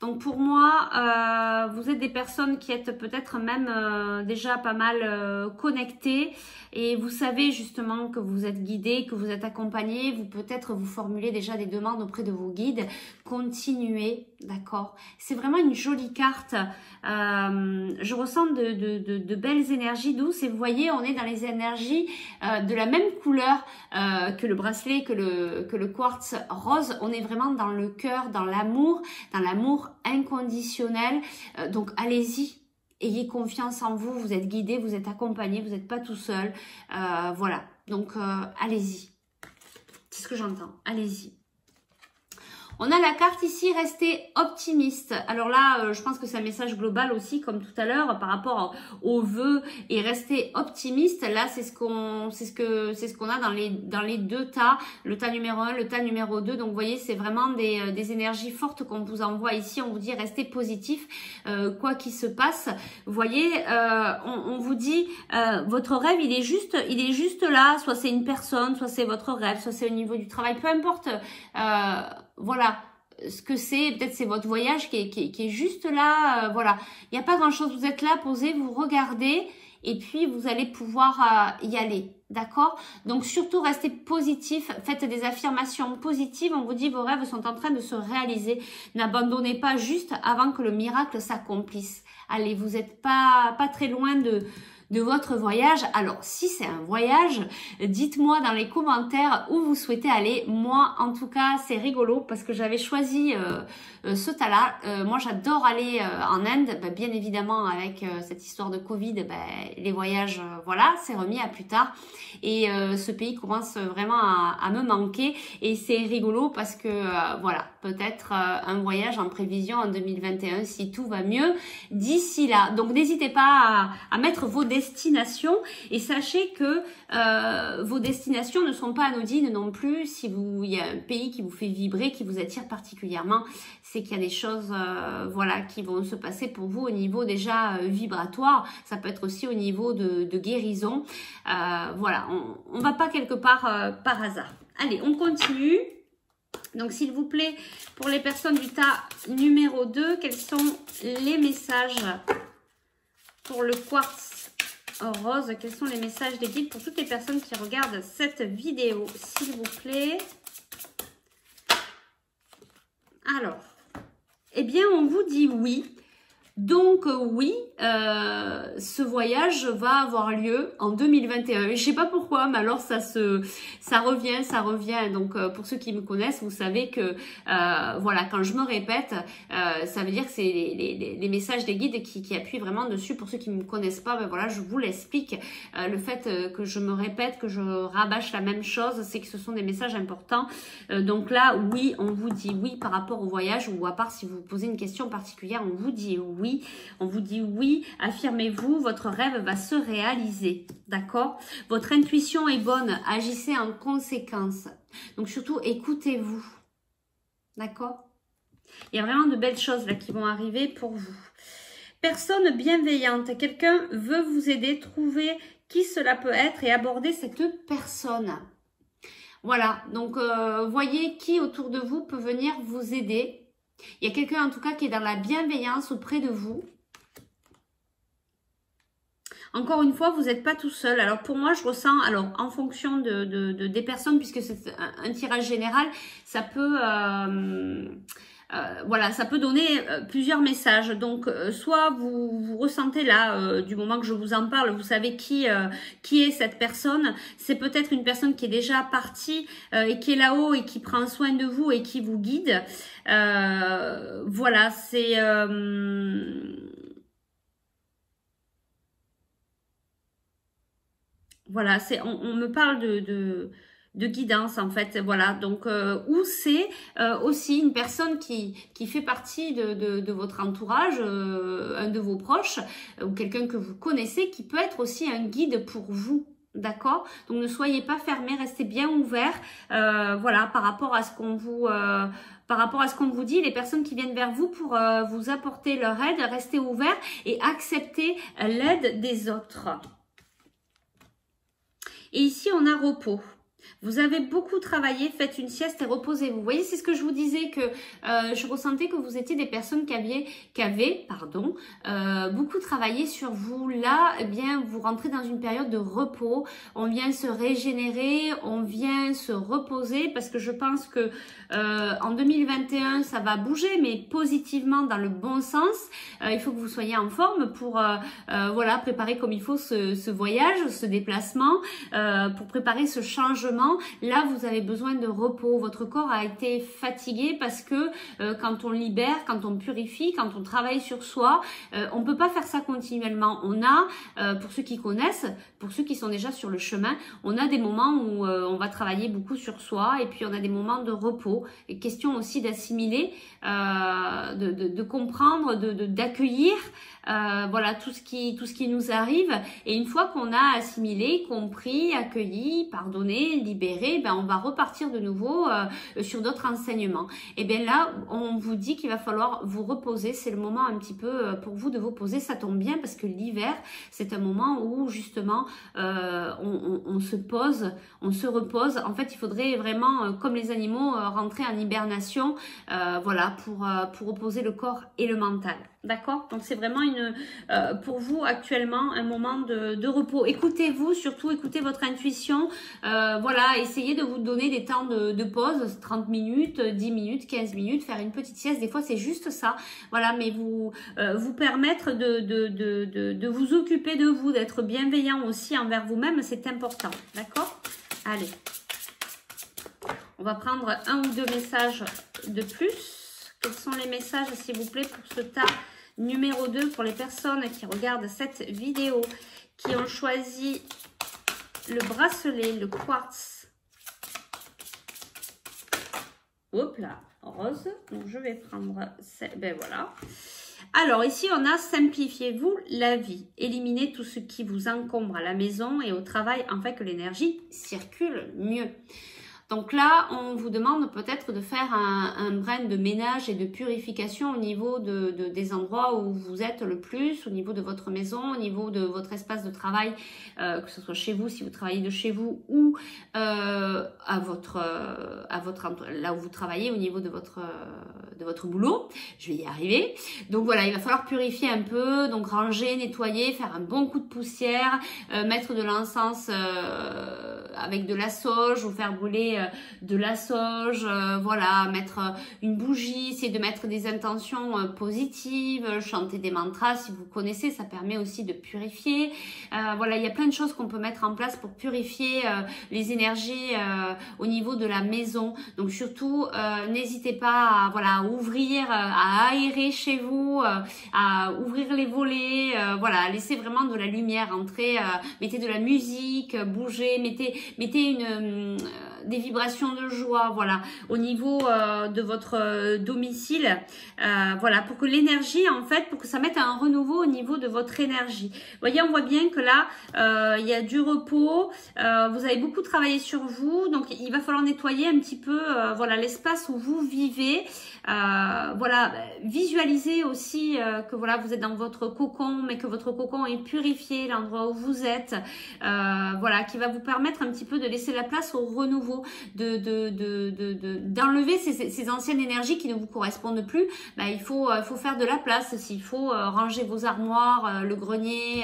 Donc pour moi, vous êtes des personnes qui êtes peut-être même déjà pas mal connectées et vous savez justement que vous êtes guidé, que vous êtes accompagné. Vous peut-être vous formulez déjà des demandes auprès de vos guides. Continuez, d'accord? C'est vraiment une jolie carte. Je ressens de belles énergies douces et vous voyez, on est dans les énergies de la même couleur que le bracelet, que le quartz rose. On est vraiment dans le cœur, dans l'amour inconditionnel. Donc allez-y, ayez confiance en vous, vous êtes guidé, vous êtes accompagné, vous n'êtes pas tout seul. Voilà, donc allez-y. C'est ce que j'entends, allez-y. On a la carte ici, restez optimiste. Alors là, je pense que c'est un message global aussi, comme tout à l'heure, par rapport aux vœux et restez optimiste. Là, c'est ce qu'on a dans les deux tas, le tas numéro 1, le tas numéro 2. Donc, vous voyez, c'est vraiment des énergies fortes qu'on vous envoie ici. On vous dit restez positif, quoi qu'il se passe. Vous voyez, on vous dit votre rêve, il est juste là. Soit c'est une personne, soit c'est votre rêve, soit c'est au niveau du travail, peu importe. Voilà ce que c'est, peut-être c'est votre voyage qui est juste là, voilà. Il n'y a pas grand-chose, vous êtes là, posé, vous regardez et puis vous allez pouvoir y aller, d'accord? Donc surtout restez positif, faites des affirmations positives, on vous dit vos rêves sont en train de se réaliser. N'abandonnez pas juste avant que le miracle s'accomplisse. Allez, vous n'êtes pas très loin de votre voyage. Alors, si c'est un voyage, dites-moi dans les commentaires où vous souhaitez aller. Moi, en tout cas, c'est rigolo parce que j'avais choisi ce tas-là. Moi, j'adore aller en Inde. Bah, bien évidemment, avec cette histoire de Covid, bah, les voyages, voilà, c'est remis à plus tard. Et ce pays commence vraiment à me manquer. Et c'est rigolo parce que, voilà, peut-être un voyage en prévision en 2021 si tout va mieux d'ici là. Donc, n'hésitez pas à mettre vos destinations et sachez que vos destinations ne sont pas anodines non plus. Si il y a un pays qui vous fait vibrer, qui vous attire particulièrement, c'est qu'il y a des choses voilà, qui vont se passer pour vous au niveau déjà vibratoire. Ça peut être aussi au niveau de guérison. Voilà, on ne va pas quelque part par hasard. Allez, on continue. Donc, s'il vous plaît, pour les personnes du tas numéro 2, quels sont les messages pour le quartz rose? Quels sont les messages des guides pour toutes les personnes qui regardent cette vidéo, s'il vous plaît? Alors, eh bien, on vous dit oui. Donc oui, ce voyage va avoir lieu en 2021. Je ne sais pas pourquoi, mais alors ça revient. Donc pour ceux qui me connaissent, vous savez que voilà, quand je me répète, ça veut dire que c'est les messages des guides qui appuient vraiment dessus. Pour ceux qui ne me connaissent pas, ben voilà, je vous l'explique. Le fait que je me répète, que je rabâche la même chose, c'est que ce sont des messages importants. Donc là, oui, on vous dit oui par rapport au voyage, ou à part si vous posez une question particulière, on vous dit oui. On vous dit oui, affirmez-vous, votre rêve va se réaliser, d'accord? Votre intuition est bonne, agissez en conséquence. Donc surtout, écoutez-vous, d'accord? Il y a vraiment de belles choses là qui vont arriver pour vous. Personne bienveillante, quelqu'un veut vous aider, trouvez qui cela peut être et aborder cette personne. Voilà, donc voyez qui autour de vous peut venir vous aider. Il y a quelqu'un en tout cas qui est dans la bienveillance auprès de vous. Encore une fois, vous n'êtes pas tout seul. Alors pour moi, je ressens, alors en fonction des personnes, puisque c'est un tirage général, ça peut... voilà, ça peut donner plusieurs messages. Donc, soit vous ressentez là, du moment que je vous en parle, vous savez qui est cette personne. C'est peut-être une personne qui est déjà partie et qui est là-haut et qui prend soin de vous et qui vous guide. Voilà, c'est... voilà, on me parle guidance en fait, voilà. Donc ou c'est aussi une personne qui fait partie de votre entourage, un de vos proches ou quelqu'un que vous connaissez qui peut être aussi un guide pour vous. D'accord? Donc ne soyez pas fermés, restez bien ouverts, voilà, par rapport à ce qu'on vous dit, les personnes qui viennent vers vous pour vous apporter leur aide, restez ouverts et acceptez l'aide des autres. Et ici on a repos. Vous avez beaucoup travaillé, faites une sieste et reposez-vous. Vous voyez, c'est ce que je vous disais, que je ressentais que vous étiez des personnes qui avaient beaucoup travaillé sur vous. Là, eh bien, vous rentrez dans une période de repos. On vient se régénérer, on vient se reposer parce que je pense que en 2021, ça va bouger, mais positivement dans le bon sens. Il faut que vous soyez en forme pour voilà, préparer comme il faut ce voyage, ce déplacement, pour préparer ce changement. Là, vous avez besoin de repos. Votre corps a été fatigué parce que quand on libère, quand on purifie, quand on travaille sur soi, on peut pas faire ça continuellement. On a, pour ceux qui connaissent, pour ceux qui sont déjà sur le chemin, on a des moments où on va travailler beaucoup sur soi et puis on a des moments de repos. Et question aussi d'assimiler, de comprendre, d'accueillir voilà tout ce qui nous arrive. Et une fois qu'on a assimilé, compris, accueilli, pardonné, libéré, ben on va repartir de nouveau sur d'autres enseignements. Et bien là, on vous dit qu'il va falloir vous reposer. C'est le moment un petit peu pour vous de vous poser. Ça tombe bien parce que l'hiver, c'est un moment où justement on se pose, on se repose. En fait, il faudrait vraiment, comme les animaux, rentrer en hibernation, voilà, pour reposer le corps et le mental. D'accord? Donc c'est vraiment pour vous actuellement un moment de repos. Écoutez-vous, surtout écoutez votre intuition. Voilà, essayez de vous donner des temps de pause, 30 minutes, 10 minutes, 15 minutes, faire une petite sieste. Des fois c'est juste ça. Voilà, mais vous permettre de vous occuper de vous, d'être bienveillant aussi envers vous-même, c'est important. D'accord? Allez. On va prendre un ou deux messages de plus. Quels sont les messages, s'il vous plaît, pour ce tas numéro 2 pour les personnes qui regardent cette vidéo, qui ont choisi le bracelet, le quartz. Hop là, rose. Donc, je vais prendre... Ben voilà. Alors, ici, on a simplifiez-vous la vie. Éliminez tout ce qui vous encombre à la maison et au travail afin que l'énergie circule mieux. Donc là, on vous demande peut-être de faire un brin de ménage et de purification au niveau des endroits où vous êtes le plus, au niveau de votre maison, au niveau de votre espace de travail, que ce soit chez vous, si vous travaillez de chez vous, ou là où vous travaillez, au niveau de votre boulot. Je vais y arriver. Donc voilà, il va falloir purifier un peu, donc ranger, nettoyer, faire un bon coup de poussière, mettre de l'encens avec de la sauge ou faire brûler de la sauge, voilà, mettre une bougie, essayer de mettre des intentions positives, chanter des mantras si vous connaissez, ça permet aussi de purifier. Voilà, il y a plein de choses qu'on peut mettre en place pour purifier les énergies au niveau de la maison. Donc surtout, n'hésitez pas à, voilà, à ouvrir, à aérer chez vous, à ouvrir les volets, voilà, laissez vraiment de la lumière entrer, mettez de la musique, bougez, mettez des vibrations de joie, voilà, au niveau de votre domicile, voilà, pour que l'énergie, en fait, pour que ça mette un renouveau au niveau de votre énergie. Vous voyez, on voit bien que là, il y a du repos, vous avez beaucoup travaillé sur vous, donc il va falloir nettoyer un petit peu, voilà, l'espace où vous vivez. Voilà, visualisez aussi que voilà, vous êtes dans votre cocon, mais que votre cocon est purifié, l'endroit où vous êtes, voilà, qui va vous permettre un petit peu de laisser la place au renouveau, d'enlever ces anciennes énergies qui ne vous correspondent plus. Ben, il faut faire de la place, s'il faut ranger vos armoires, le grenier,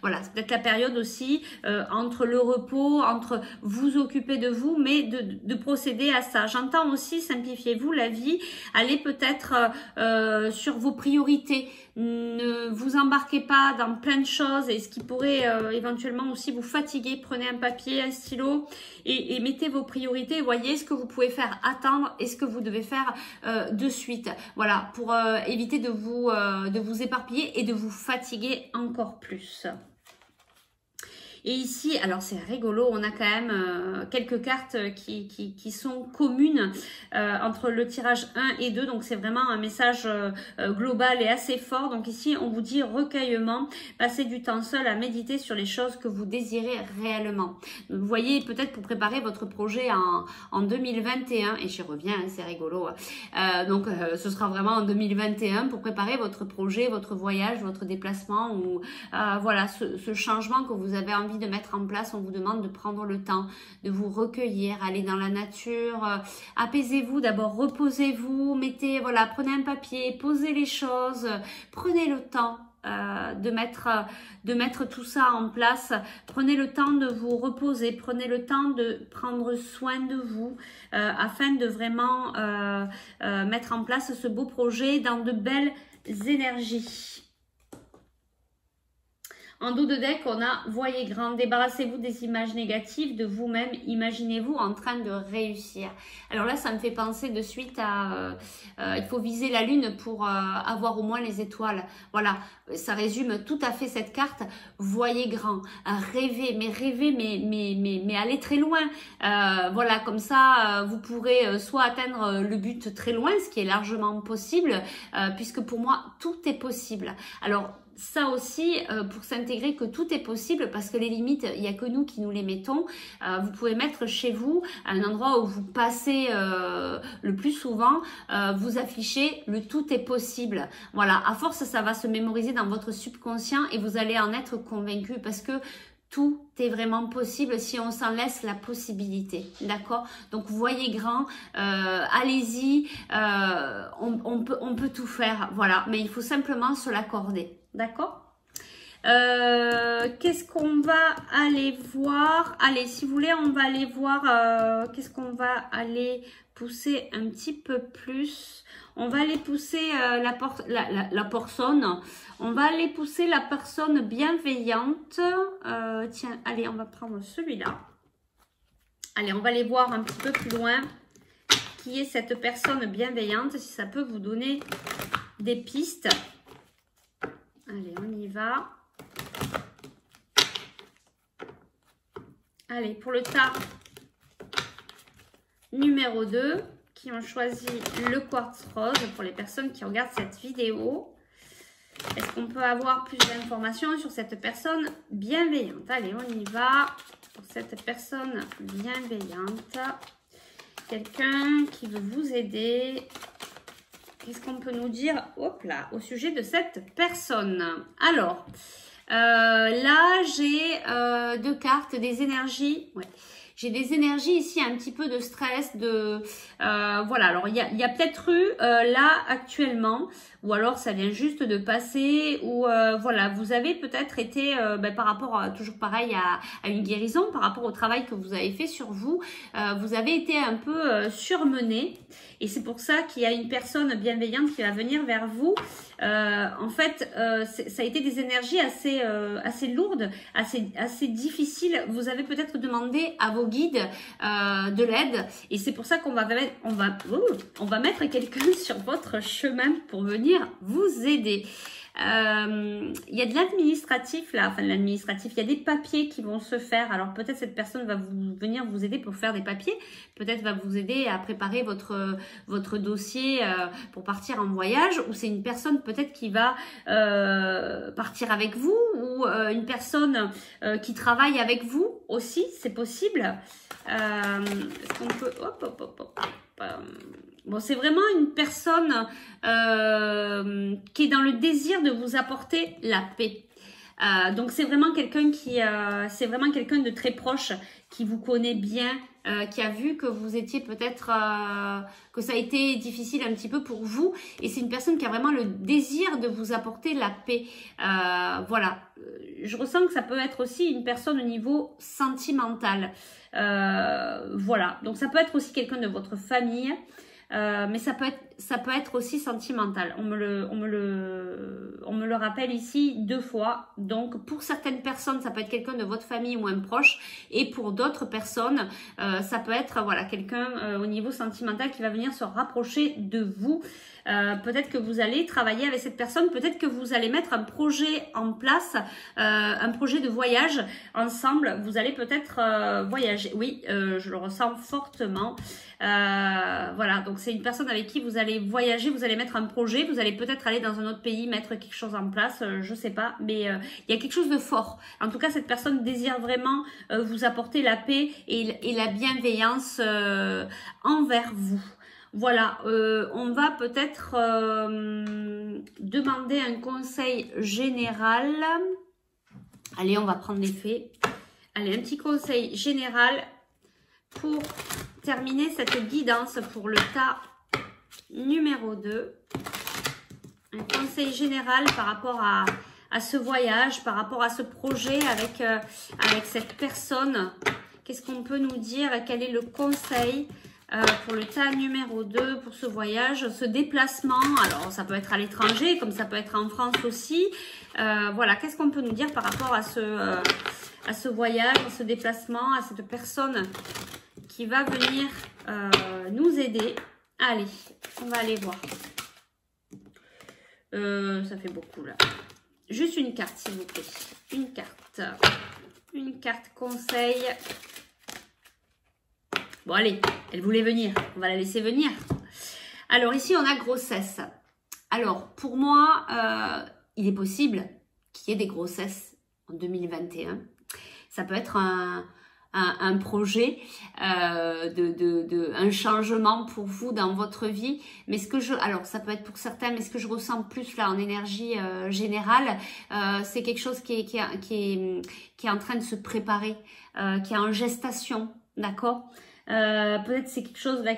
voilà, c'est peut-être la période aussi entre le repos, entre vous occuper de vous, mais de procéder à ça. J'entends aussi simplifiez-vous la vie. Allez peut-être sur vos priorités. Ne vous embarquez pas dans plein de choses et ce qui pourrait éventuellement aussi vous fatiguer. Prenez un papier, un stylo et mettez vos priorités. Voyez ce que vous pouvez faire attendre et ce que vous devez faire de suite. Voilà, pour éviter de vous éparpiller et de vous fatiguer encore plus. Et ici, alors c'est rigolo, on a quand même quelques cartes qui sont communes entre le tirage 1 et 2. Donc c'est vraiment un message global et assez fort. Donc ici, on vous dit recueillement, passez du temps seul à méditer sur les choses que vous désirez réellement. Vous voyez, peut-être pour préparer votre projet en 2021, et j'y reviens, hein, c'est rigolo. Donc ce sera vraiment en 2021 pour préparer votre projet, votre voyage, votre déplacement ou voilà, ce changement que vous avez envie de mettre en place. On vous demande de prendre le temps de vous recueillir, aller dans la nature, apaisez-vous d'abord, reposez-vous, mettez, voilà, prenez un papier, posez les choses, prenez le temps de mettre tout ça en place. Prenez le temps de vous reposer, prenez le temps de prendre soin de vous afin de vraiment mettre en place ce beau projet dans de belles énergies. En dos de deck, on a « Voyez grand ». Débarrassez-vous des images négatives de vous-même. Imaginez-vous en train de réussir. Alors là, ça me fait penser de suite à... il faut viser la lune pour avoir au moins les étoiles. Voilà, ça résume tout à fait cette carte. Voyez grand, rêvez, mais allez très loin. Voilà, comme ça, vous pourrez soit atteindre le but très loin, ce qui est largement possible, puisque pour moi, tout est possible. Alors, ça aussi, pour s'intégrer que tout est possible, parce que les limites, il n'y a que nous qui nous les mettons. Vous pouvez mettre chez vous, à un endroit où vous passez le plus souvent, vous affichez le tout est possible. Voilà, à force, ça va se mémoriser dans votre subconscient et vous allez en être convaincu, parce que tout est vraiment possible si on s'en laisse la possibilité, d'accord? Donc voyez grand, allez-y, on peut tout faire, voilà, mais il faut simplement se l'accorder, d'accord? Qu'est-ce qu'on va aller voir? Allez, si vous voulez, on va aller voir, qu'est-ce qu'on va aller pousser un petit peu plus? On va aller pousser la personne. On va aller pousser la personne bienveillante. Tiens, allez, on va prendre celui-là. Allez, on va aller voir un petit peu plus loin qui est cette personne bienveillante, si ça peut vous donner des pistes. Allez, on y va. Allez, pour le tas numéro 2, qui ont choisi le quartz rose, pour les personnes qui regardent cette vidéo. Est-ce qu'on peut avoir plus d'informations sur cette personne bienveillante? Allez, on y va. Pour cette personne bienveillante, quelqu'un qui veut vous aider. Qu'est-ce qu'on peut nous dire, hop là, au sujet de cette personne? Alors, là, j'ai 2 cartes, des énergies. Ouais. J'ai des énergies ici, un petit peu de stress, voilà. Alors, il y a peut-être eu, là, actuellement, ou alors ça vient juste de passer, ou voilà, vous avez peut-être été, par rapport, toujours pareil, à une guérison, par rapport au travail que vous avez fait sur vous, vous avez été un peu surmené. Et c'est pour ça qu'il y a une personne bienveillante qui va venir vers vous. En fait, ça a été des énergies assez lourdes, assez difficiles. Vous avez peut-être demandé à vos guides de l'aide. Et c'est pour ça qu'on va mettre quelqu'un sur votre chemin pour venir vous aider. Il y a de l'administratif là, enfin de l'administratif, il y a des papiers qui vont se faire. Alors peut-être cette personne va venir vous aider pour faire des papiers, peut-être va vous aider à préparer votre dossier pour partir en voyage, ou c'est une personne peut-être qui va partir avec vous, ou une personne qui travaille avec vous aussi, c'est possible. Est-ce qu'on peut... Bon, c'est vraiment une personne qui est dans le désir de vous apporter la paix. Donc c'est vraiment quelqu'un de très proche, qui vous connaît bien, qui a vu que vous étiez peut-être, que ça a été difficile un petit peu pour vous. Et c'est une personne qui a vraiment le désir de vous apporter la paix. Voilà. Je ressens que ça peut être aussi une personne au niveau sentimental. Voilà. Donc ça peut être aussi quelqu'un de votre famille. mais ça peut être aussi sentimental. On me le rappelle ici 2 fois. Donc pour certaines personnes, ça peut être quelqu'un de votre famille ou un proche, et pour d'autres personnes, ça peut être voilà quelqu'un au niveau sentimental qui va venir se rapprocher de vous. Peut-être que vous allez travailler avec cette personne, peut-être que vous allez mettre un projet en place, un projet de voyage ensemble. Vous allez peut-être voyager. Oui, je le ressens fortement. Voilà, donc c'est une personne avec qui vous allez voyager, vous allez mettre un projet, vous allez peut-être aller dans un autre pays, mettre quelque chose en place, je sais pas, mais il y a quelque chose de fort. En tout cas, cette personne désire vraiment vous apporter la paix et la bienveillance envers vous. Voilà, on va peut-être demander un conseil général. Allez, on va prendre les faits. Allez, un petit conseil général pour terminer cette guidance pour le tas numéro 2. Un conseil général par rapport à ce voyage, par rapport à ce projet avec cette personne. Qu'est-ce qu'on peut nous dire? Quel est le conseil pour le tas numéro 2, pour ce voyage, ce déplacement? Alors, ça peut être à l'étranger, comme ça peut être en France aussi. Voilà, qu'est-ce qu'on peut nous dire par rapport à ce voyage, à ce déplacement, à cette personne qui va venir nous aider? Allez, on va aller voir. Ça fait beaucoup, là. Juste une carte, s'il vous plaît. Une carte. Une carte conseil. Bon, allez, elle voulait venir. On va la laisser venir. Alors, ici, on a grossesse. Alors, pour moi, il est possible qu'il y ait des grossesses en 2021. Ça peut être un projet, un changement pour vous dans votre vie. Mais alors, ça peut être pour certains, mais ce que je ressens plus là en énergie générale, c'est quelque chose qui est en train de se préparer, qui est en gestation, d'accord? Peut-être c'est quelque chose là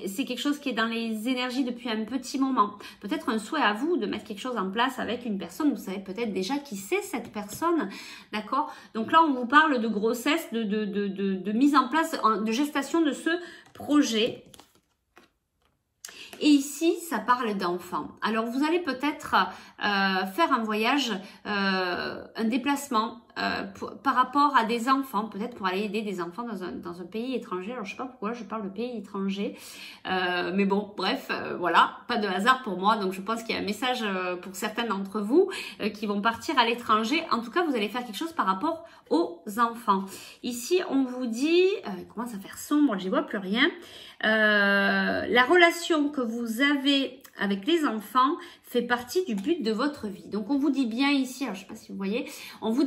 c'est quelque chose qui est dans les énergies depuis un petit moment. Peut-être un souhait à vous de mettre quelque chose en place avec une personne. Vous savez peut-être déjà qui c'est cette personne, d'accord? Donc là, on vous parle de grossesse, de mise en place, de gestation de ce projet. Et ici, ça parle d'enfants. Alors, vous allez peut-être faire un voyage, un déplacement par rapport à des enfants, peut-être pour aller aider des enfants dans un pays étranger. Alors, je sais pas pourquoi je parle de pays étranger, mais bon, bref, voilà, pas de hasard pour moi. Donc, je pense qu'il y a un message pour certains d'entre vous qui vont partir à l'étranger. En tout cas, vous allez faire quelque chose par rapport aux enfants. Ici, on vous dit, il commence à faire sombre, j'y vois plus rien. La relation que vous avez avec les enfants fait partie du but de votre vie. Donc, on vous dit bien ici, alors je sais pas si vous voyez, on vous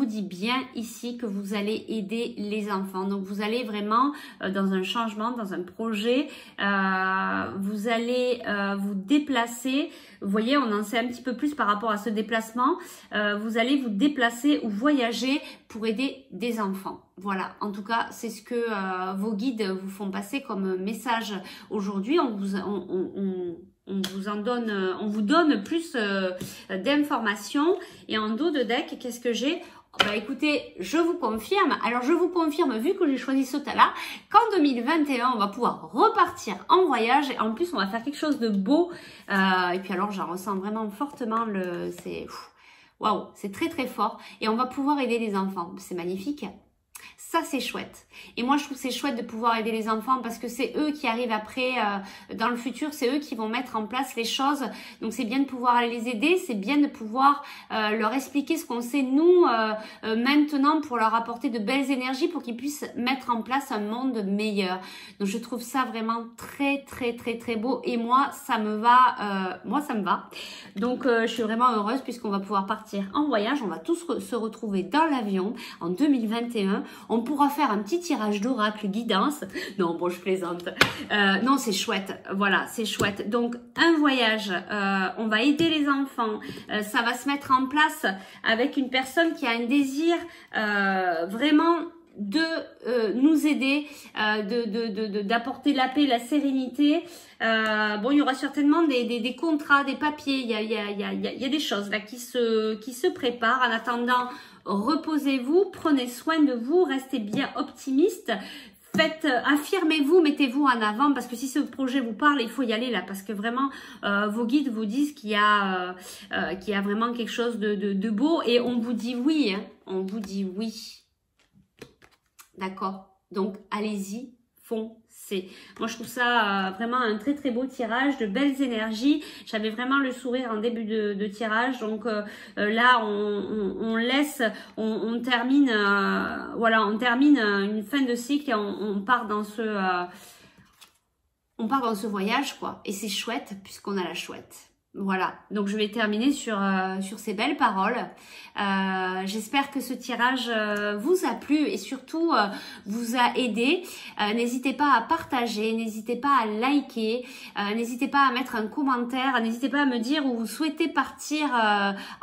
dit bien ici que vous allez aider les enfants. Donc, vous allez vraiment dans un changement, dans un projet, vous allez vous déplacer. Vous voyez, on en sait un petit peu plus par rapport à ce déplacement. Vous allez vous déplacer ou voyager pour aider des enfants. Voilà, en tout cas, c'est ce que vos guides vous font passer comme message aujourd'hui. On vous donne plus d'informations. Et en dos de deck, qu'est-ce que j'ai? Bah écoutez, je vous confirme. Alors je vous confirme, vu que j'ai choisi ce tas-là, qu'en 2021, on va pouvoir repartir en voyage. Et en plus, on va faire quelque chose de beau. Et puis alors, j'en ressens vraiment fortement waouh, c'est très très fort. Et on va pouvoir aider les enfants. C'est magnifique. Ça, c'est chouette. Et moi, je trouve que c'est chouette de pouvoir aider les enfants parce que c'est eux qui arrivent après, dans le futur, c'est eux qui vont mettre en place les choses. Donc, c'est bien de pouvoir aller les aider, c'est bien de pouvoir leur expliquer ce qu'on sait, nous, maintenant, pour leur apporter de belles énergies pour qu'ils puissent mettre en place un monde meilleur. Donc, je trouve ça vraiment très, très, très, très beau. Et moi, ça me va. Donc, je suis vraiment heureuse puisqu'on va pouvoir partir en voyage. On va tous se retrouver dans l'avion en 2021. On pourra faire un petit tirage d'oracle guidance. Non, bon, je plaisante. Non, c'est chouette. Voilà, c'est chouette. Donc, un voyage, on va aider les enfants. Ça va se mettre en place avec une personne qui a un désir vraiment de nous aider, d'apporter la paix, la sérénité. Bon, il y aura certainement des contrats, des papiers. Il y a des choses là qui se préparent. En attendant, reposez-vous, prenez soin de vous, restez bien optimiste. affirmez-vous, mettez-vous en avant, parce que si ce projet vous parle, il faut y aller là, parce que vraiment, vos guides vous disent qu'il y a vraiment quelque chose de beau, et on vous dit oui, hein, on vous dit oui. D'accord? Donc, allez-y, foncez. Moi, je trouve ça vraiment un très très beau tirage, de belles énergies. J'avais vraiment le sourire en début de tirage. Donc là, on laisse, on termine, voilà, on termine une fin de cycle et on part dans ce voyage, quoi. Et c'est chouette puisqu'on a la chouette. Voilà, donc je vais terminer sur ces belles paroles. J'espère que ce tirage vous a plu et surtout vous a aidé. N'hésitez pas à partager, n'hésitez pas à liker, n'hésitez pas à mettre un commentaire, n'hésitez pas à me dire où vous souhaitez partir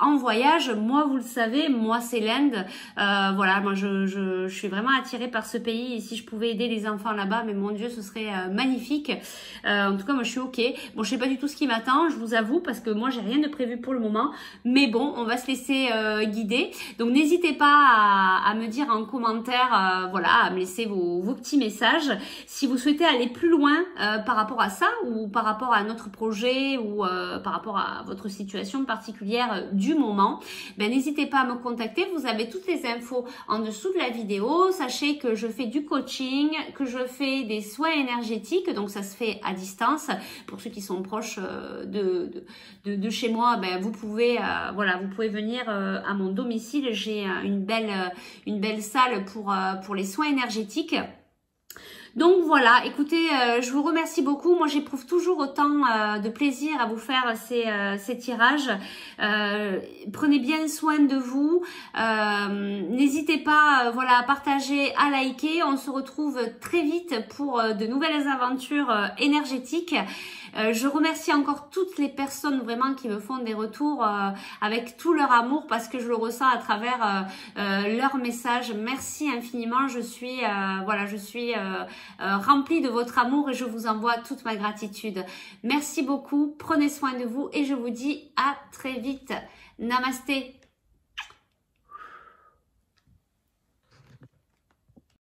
en voyage. Moi, vous le savez, moi c'est l'Inde. Voilà, moi je suis vraiment attirée par ce pays et si je pouvais aider les enfants là-bas, mais mon Dieu, ce serait magnifique. En tout cas, moi je suis ok. Bon, je sais pas du tout ce qui m'attend, je vous avoue, parce que moi j'ai rien de prévu pour le moment, mais bon, on va se laisser guider. Donc n'hésitez pas à me dire en commentaire, voilà, à me laisser vos petits messages si vous souhaitez aller plus loin par rapport à ça, ou par rapport à notre projet, ou par rapport à votre situation particulière du moment. Ben n'hésitez pas à me contacter, vous avez toutes les infos en dessous de la vidéo. Sachez que je fais du coaching, que je fais des soins énergétiques, donc ça se fait à distance. Pour ceux qui sont proches de chez moi, ben vous pouvez voilà, vous pouvez venir à mon domicile. J'ai une belle salle pour les soins énergétiques. Donc voilà, écoutez, je vous remercie beaucoup. Moi, j'éprouve toujours autant de plaisir à vous faire ces tirages. Prenez bien soin de vous. N'hésitez pas, voilà, à partager, à liker. On se retrouve très vite pour de nouvelles aventures énergétiques. Je remercie encore toutes les personnes vraiment qui me font des retours avec tout leur amour, parce que je le ressens à travers leurs messages. Merci infiniment. Je suis voilà, je suis remplie de votre amour et je vous envoie toute ma gratitude. Merci beaucoup. Prenez soin de vous et je vous dis à très vite. Namasté.